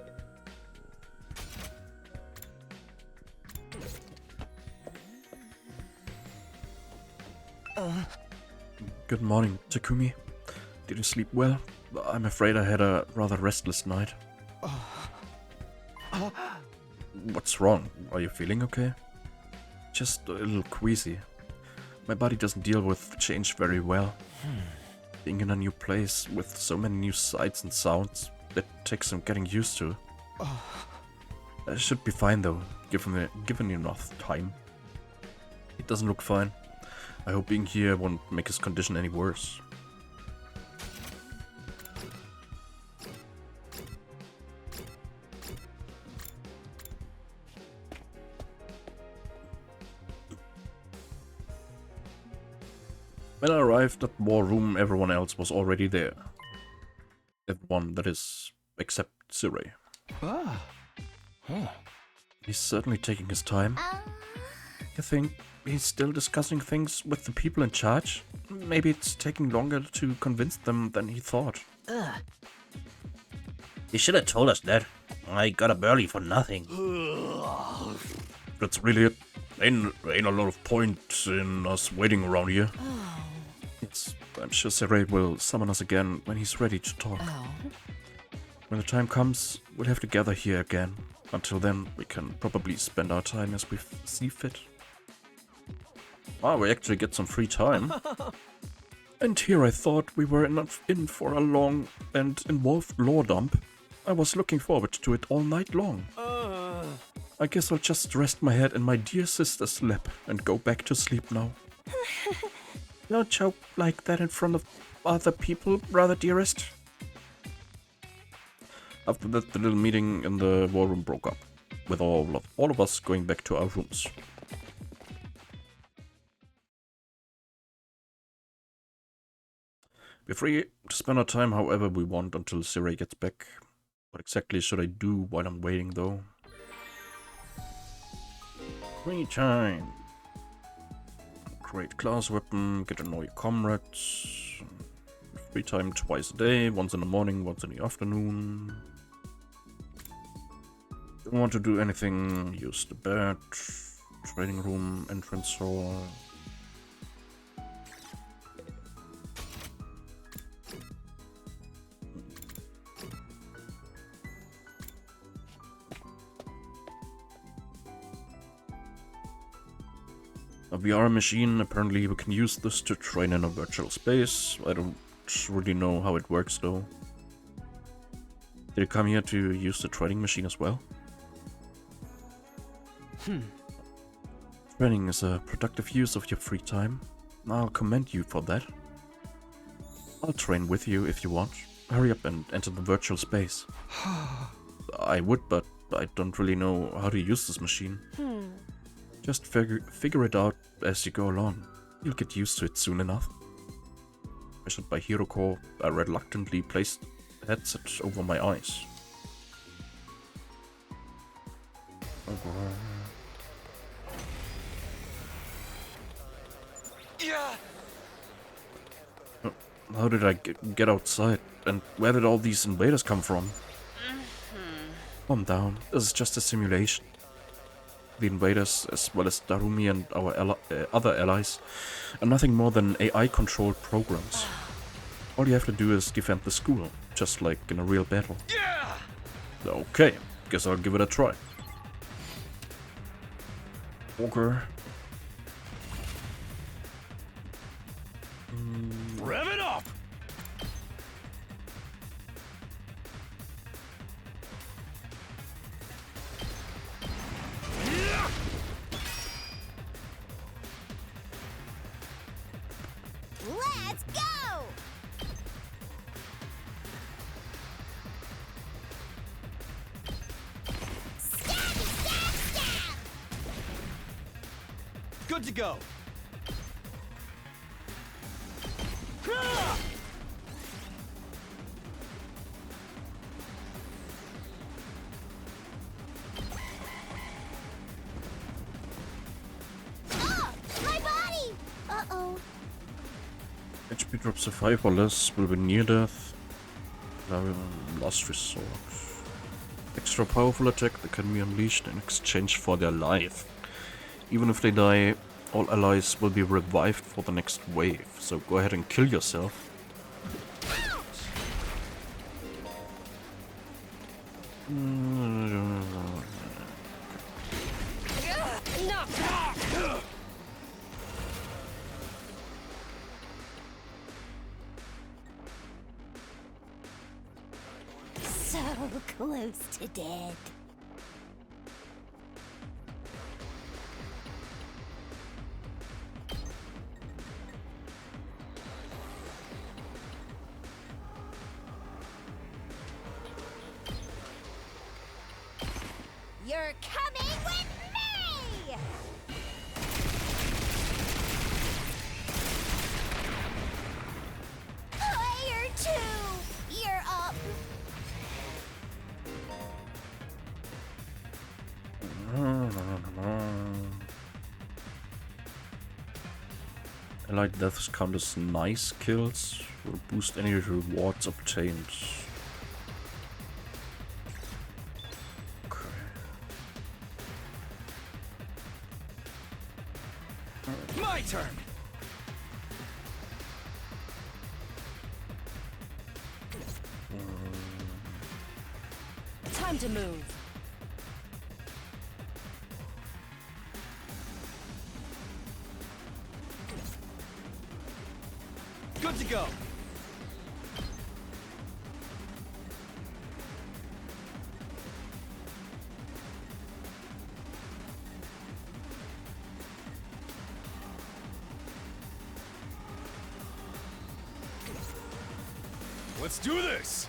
Good morning, Takumi. Did you sleep well? I'm afraid I had a rather restless night. What's wrong? Are you feeling okay? Just a little queasy. My body doesn't deal with change very well. Being in a new place with so many new sights and sounds, it takes some getting used to. I should be fine though, given enough time. It doesn't look fine. I hope being here won't make his condition any worse. When I arrived at the war room, everyone else was already there. Everyone, that is, except Siri. He's certainly taking his time. You think he's still discussing things with the people in charge? Maybe it's taking longer to convince them than he thought. You should have told us that. I got up early for nothing. That's really it. Ain't a lot of point in us waiting around here. Yes, I'm sure Siri will summon us again when he's ready to talk. When the time comes, we'll have to gather here again. Until then, we can probably spend our time as we see fit. Ah, we actually get some free time. And here I thought we were in for a long and involved lore dump. I was looking forward to it all night long. I guess I'll just rest my head in my dear sister's lap and go back to sleep now. Don't joke like that in front of other people, brother dearest. After that, the little meeting in the war room broke up, with all of us going back to our rooms. We're free to spend our time however we want until Siri gets back. What exactly should I do while I'm waiting though? Free time. upgrade class weapon, get to know your comrades. Free time twice a day, once in the morning, once in the afternoon. Don't want to do anything, use the bed, training room, entrance hall. A VR machine, apparently we can use this to train in a virtual space. I don't really know how it works though. Did you come here to use the training machine as well? Training is a productive use of your free time. I'll commend you for that. I'll train with you if you want. Hurry up and enter the virtual space. I would, but I don't really know how to use this machine. Just figure it out as you go along. You'll get used to it soon enough. Measured by Hiroko, I reluctantly placed the headset over my eyes. How did I get outside? And where did all these invaders come from? Calm down, this is just a simulation. The invaders, as well as Darumi and our other allies, are nothing more than AI-controlled programs. All you have to do is defend the school, just like in a real battle. Okay, guess I'll give it a try. Okay. Rev it up! Let's go! Stab, stab, stab! Good to go. Oh, my body! Uh-oh. HP drop 5 or less will be near death. Last resort. Extra powerful attack that can be unleashed in exchange for their life. Even if they die, all allies will be revived for the next wave, so go ahead and kill yourself. So close to dead. You're coming with me! Player 2, you're up. Allied deaths count as nice kills, will boost any rewards obtained. Okay. My turn. Time to move. Good to go. Let's do this!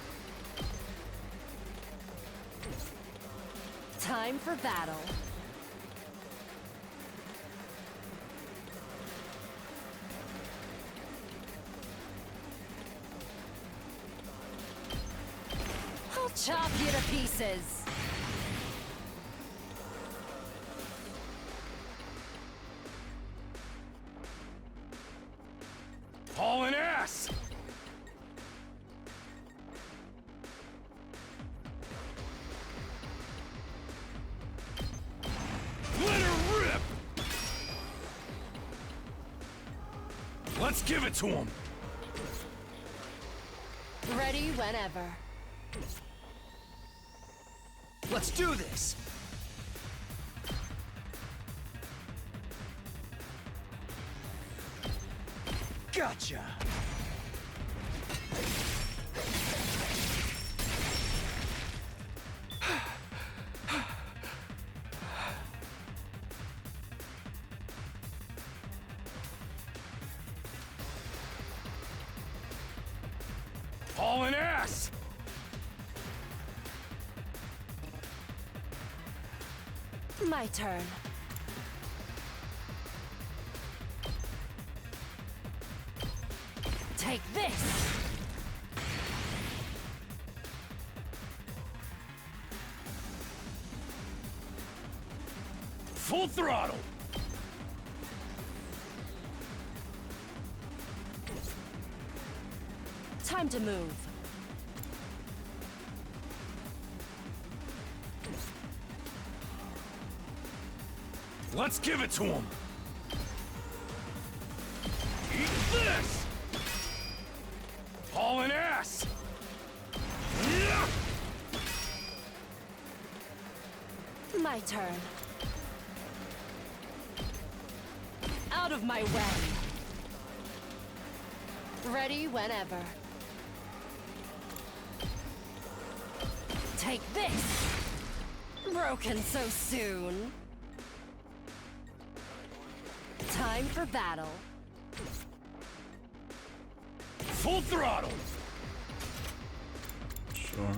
Time for battle. I'll chop you to pieces. Hauling ass! Let her rip! Let's give it to him! Ready whenever. Let's do this! Gotcha! Hauling ass! My turn. Take this! Full throttle! Time to move. Let's give it to him! Eat this! Hauling ass! Yeah! My turn. Out of my way. Ready whenever. Take this! Broken so soon. Time for battle. Full throttle! Sure.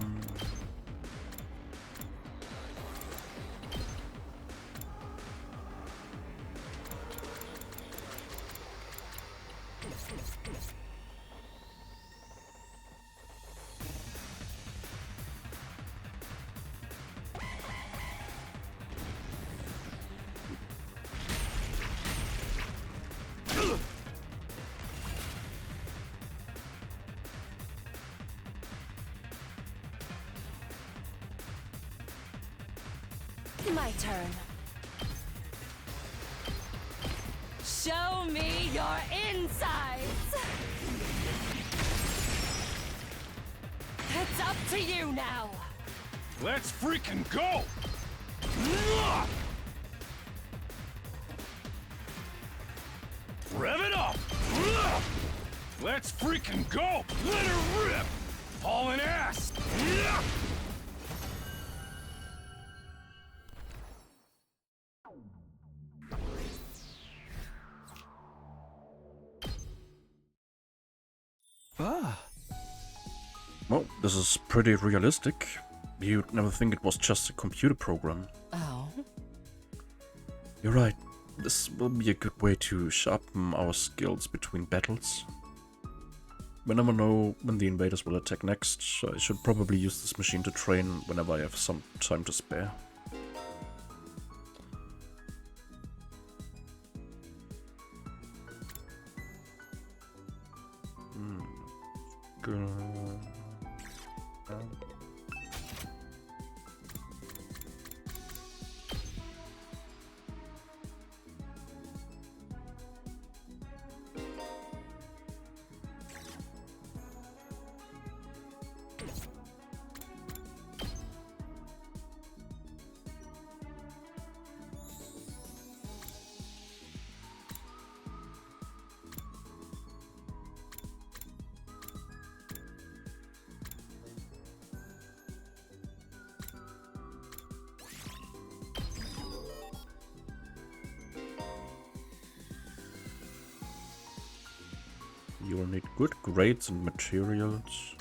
My turn. Show me your insides! It's up to you now! Let's freaking go! Rev it up! Let's freaking go! Let her rip! Hauling ass! Ah, Well, this is pretty realistic. You'd never think it was just a computer program. Oh? You're right. This will be a good way to sharpen our skills between battles. We never know when the invaders will attack next, so I should probably use this machine to train whenever I have some time to spare. Good. You'll need good grades and materials.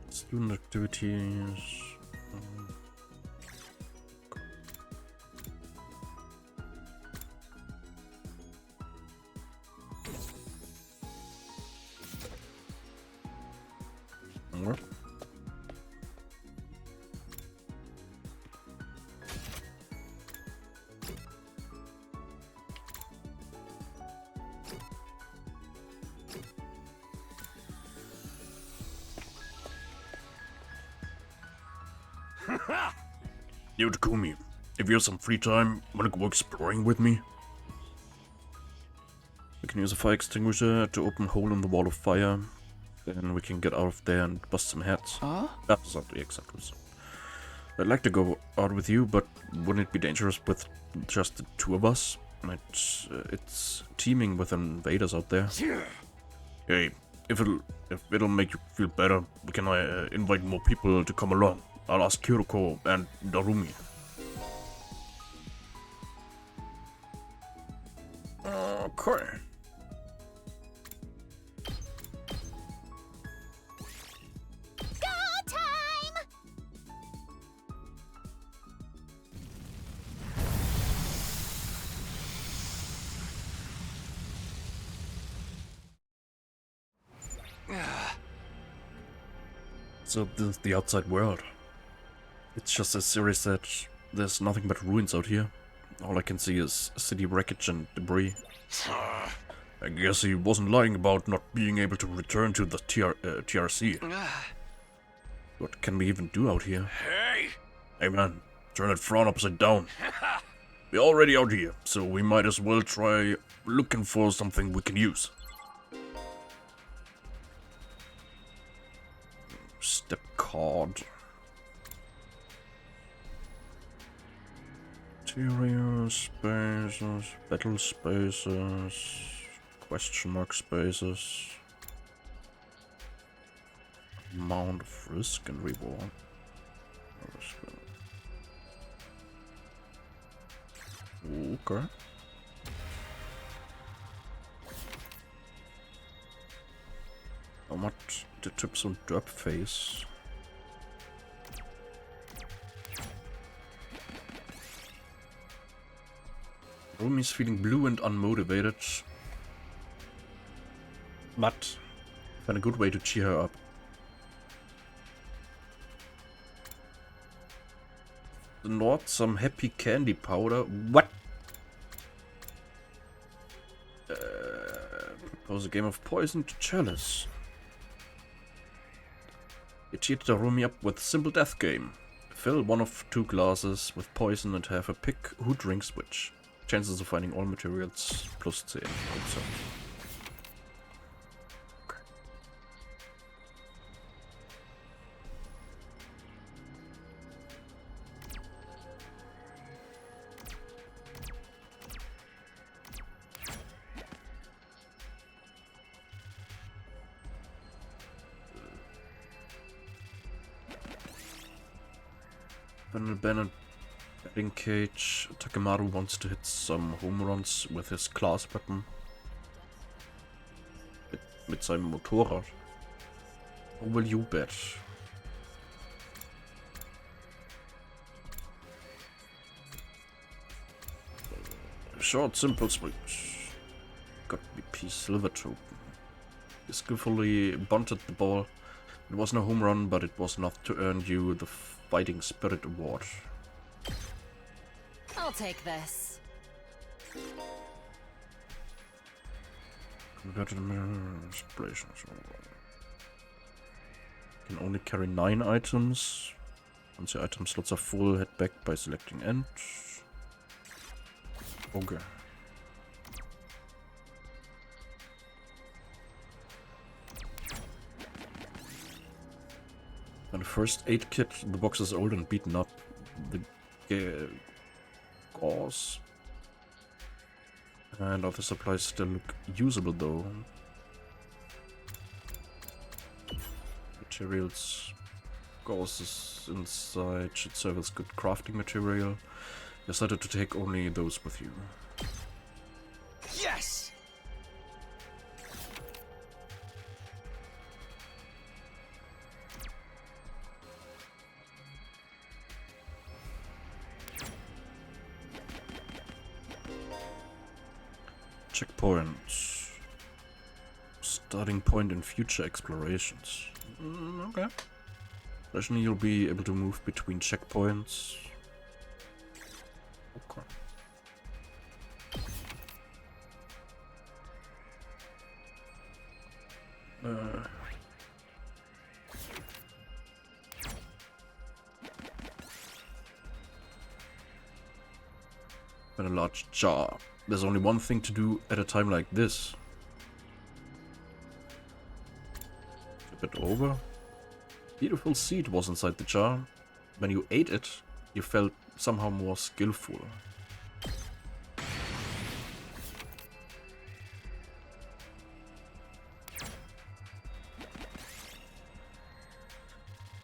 Student activities. More. Yo, Takumi, if you have some free time, wanna go exploring with me? We can use a fire extinguisher to open a hole in the wall of fire. Then we can get out of there and bust some heads. Huh? That's exactly so. I'd like to go out with you, but wouldn't it be dangerous with just the two of us? It's teeming with invaders out there. Hey, if it'll make you feel better, we can invite more people to come along. I'll ask Kyoko and Darumi. Okay. Go time! So this is the outside world. It's just a series that there's nothing but ruins out here. All I can see is city wreckage and debris. I guess he wasn't lying about not being able to return to the TRC. What can we even do out here? Hey man, turn that frown upside down. We're already out here, so we might as well try looking for something we can use. Step card. Material spaces, battle spaces, question mark spaces. Amount of risk and reward. Okay. How much the tips on derp face? Rumi's feeling blue and unmotivated. But find a good way to cheer her up. Not some happy candy powder. What? Propose a game of poison to Chalice. You cheated Rumi up with a simple death game. Fill one of 2 glasses with poison and have a pick who drinks which. Chances of finding all materials plus 10%. Okay. Bennett batting cage. Takemaru wants to hit some home runs with his class weapon. Mit seinem Motorrad. How will you bet? Short, simple switch. Got BP silver token. He skillfully bunted the ball. It wasn't a home run, but it was enough to earn you the Fighting Spirit Award. I'll take this. Converted inspirations. Can only carry 9 items. Once your item slots are full, head back by selecting end. Okay. And the first aid kit, the box is old and beaten up. The gauze and other supplies still look usable though. Materials, gauze is inside, should serve as good crafting material. Decided to take only those with you. Yes! Checkpoint. Starting point in future explorations. Okay. Occasionally you'll be able to move between checkpoints. Okay. And a large jar. There's only one thing to do at a time like this. Flip it over. Beautiful seed was inside the jar. When you ate it, you felt somehow more skillful.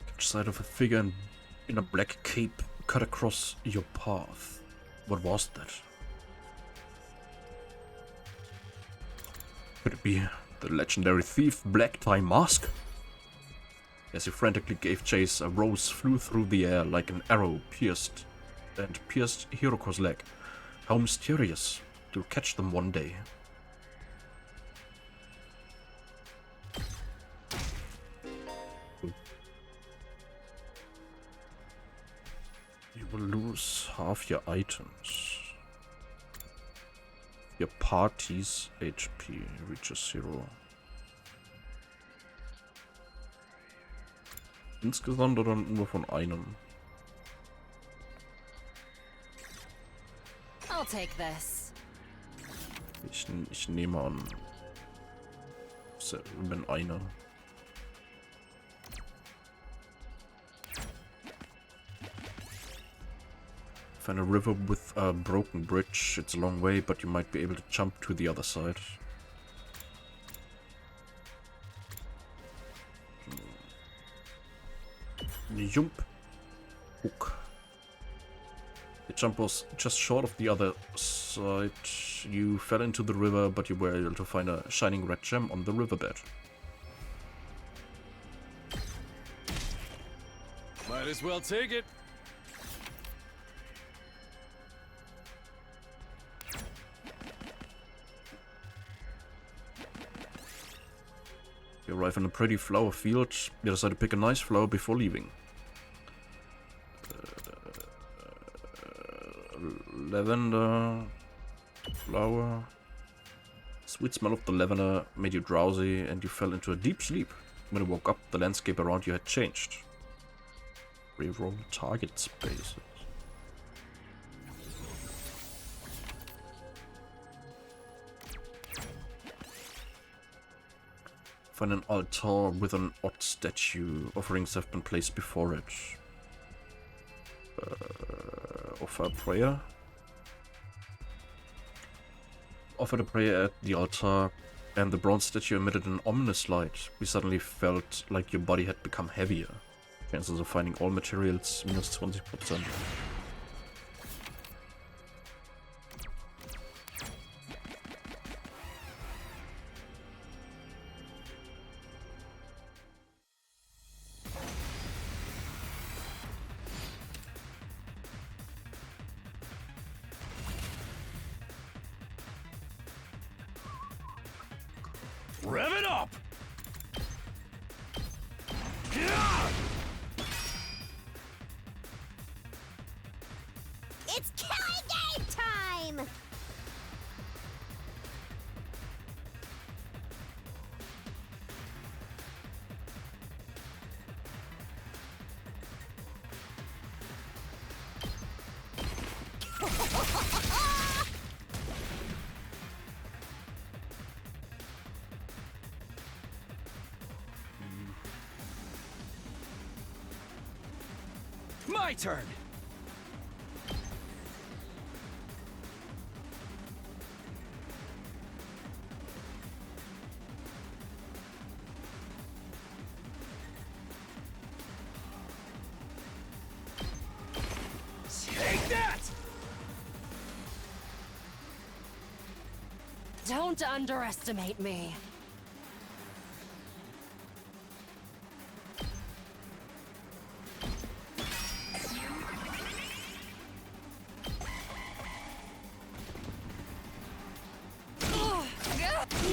Catch sight of a figure in a black cape cut across your path. What was that? Could it be the legendary thief Black Tie Mask? As you frantically gave chase, a rose flew through the air like an arrow pierced Hiroko's leg. How mysterious. You'll catch them one day. You will lose half your items. Your party's HP reaches 0. Insgesamt oder nur von einem? I'll take this. Ich nehme an. Wenn einer. Find a river with a broken bridge. It's a long way, but you might be able to jump to the other side. Jump. Hook. The jump was just short of the other side. You fell into the river, but you were able to find a shining red gem on the riverbed. Might as well take it. You arrive in a pretty flower field. You decide to pick a nice flower before leaving. Lavender flower. Sweet smell of the lavender made you drowsy and you fell into a deep sleep. When you woke up, the landscape around you had changed. Reroll target spaces. Find an altar with an odd statue. Offerings have been placed before it. Offer a prayer. Offered a prayer at the altar, and the bronze statue emitted an ominous light. You suddenly felt like your body had become heavier. Chances of finding all materials minus 20%. Rev it up! It's killing game time! My turn! Take that! Don't underestimate me.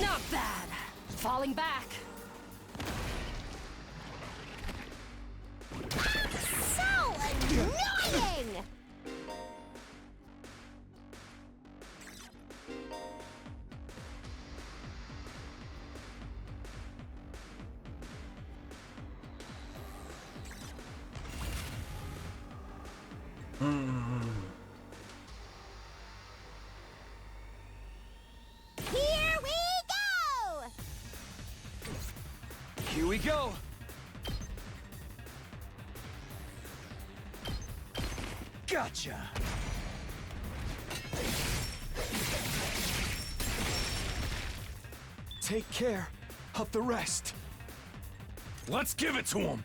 Not bad. Falling back. So annoying! Here we go. Gotcha. Take care of the rest. Let's give it to him.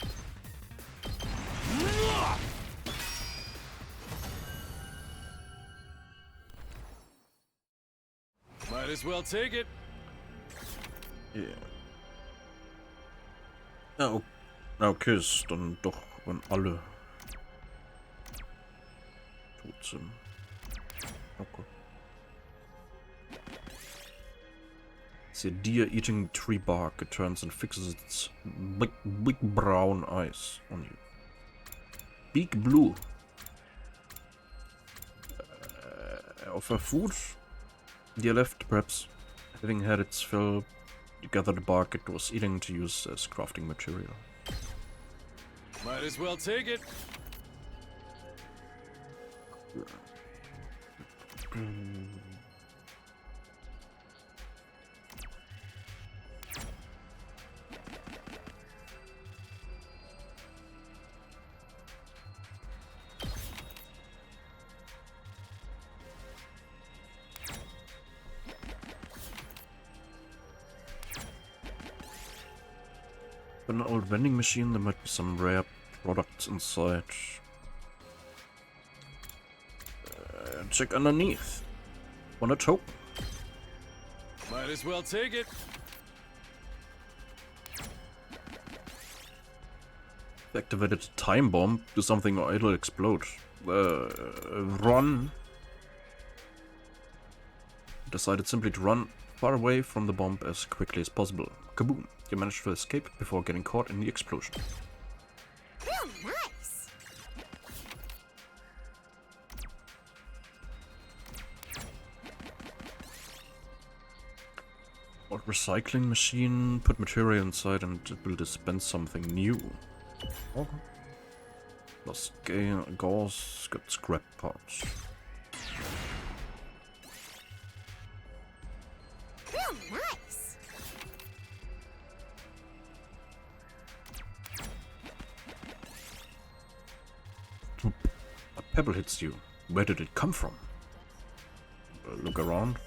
Might as well take it. Ja. Ja, okay, ist dann doch, wenn alle tot sind. Okay. See a deer eating tree bark. It turns and fixes its big brown eyes on you. Big blue. Offer food? Deer left, perhaps. Having had its fill, you gather the bark it was eating to use as crafting material. Might as well take it. An old vending machine, there might be some rare products inside. Check underneath. Want a token? Might as well take it. Activated a time bomb. Do something or it'll explode. Run. Decided simply to run far away from the bomb as quickly as possible. Kaboom! You managed to escape before getting caught in the explosion. Oh, nice. Old recycling machine. Put material inside and it will dispense something new. Okay. Lost gauze. Got scrap parts. Oh, nice. A pebble hits you. Where did it come from? Look around.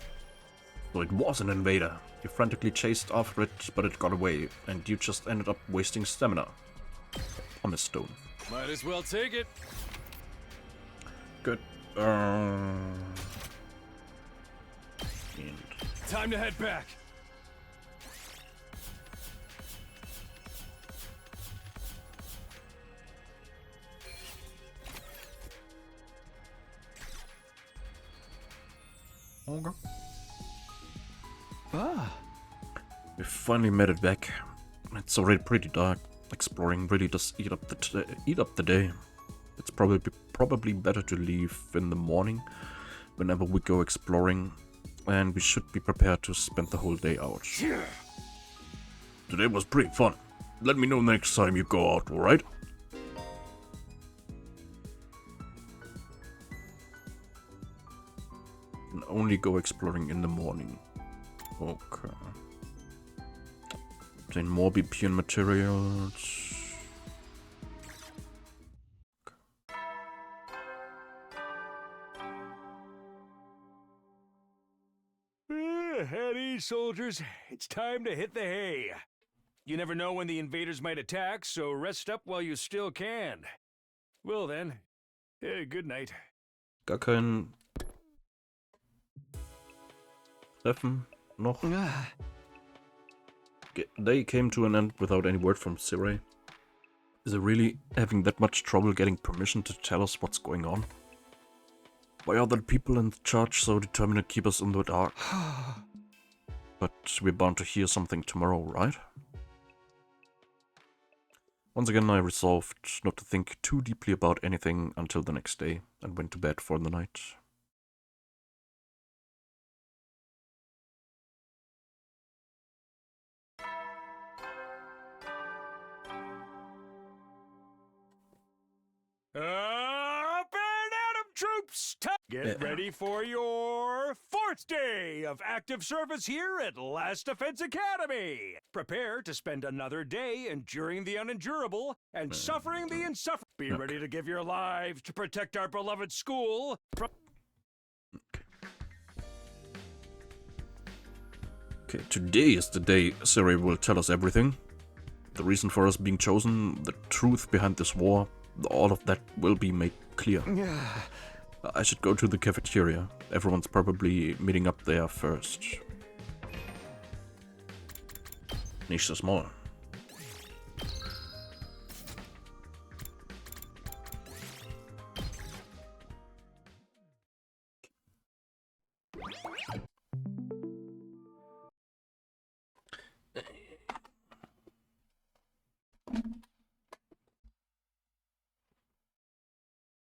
So it was an invader. You frantically chased after it, but it got away, and you just ended up wasting stamina. A pumice stone. Might as well take it. Good. Time to head back. Okay. Ah, We finally made it back. It's already pretty dark. Exploring really does eat up the day. It's probably better to leave in the morning whenever we go exploring, and we should be prepared to spend the whole day out. Today was pretty fun. Let me know next time you go out, alright? Can only go exploring in the morning. Okay. Obtain more BP and materials. At ease, soldiers. It's time to hit the hay. You never know when the invaders might attack, so rest up while you still can. Well then, good night. Gar kein Treffen noch. ah. They came to an end without any word from Siray. Is it really having that much trouble getting permission to tell us what's going on? Why are the people in charge so determined to keep us in the dark? But we're bound to hear something tomorrow, right? Once again, I resolved not to think too deeply about anything until the next day, and went to bed for the night. Up and at 'em, troops! Get ready for your force 4th day of active service here at Last Defense Academy. Prepare to spend another day enduring the unendurable and suffering the insufferable. Be ready to give your lives to protect our beloved school from... Okay, today is the day Siri will tell us everything. The reason for us being chosen, the truth behind this war, all of that will be made clear. I should go to the cafeteria. Everyone's probably meeting up there first. Nicht so small.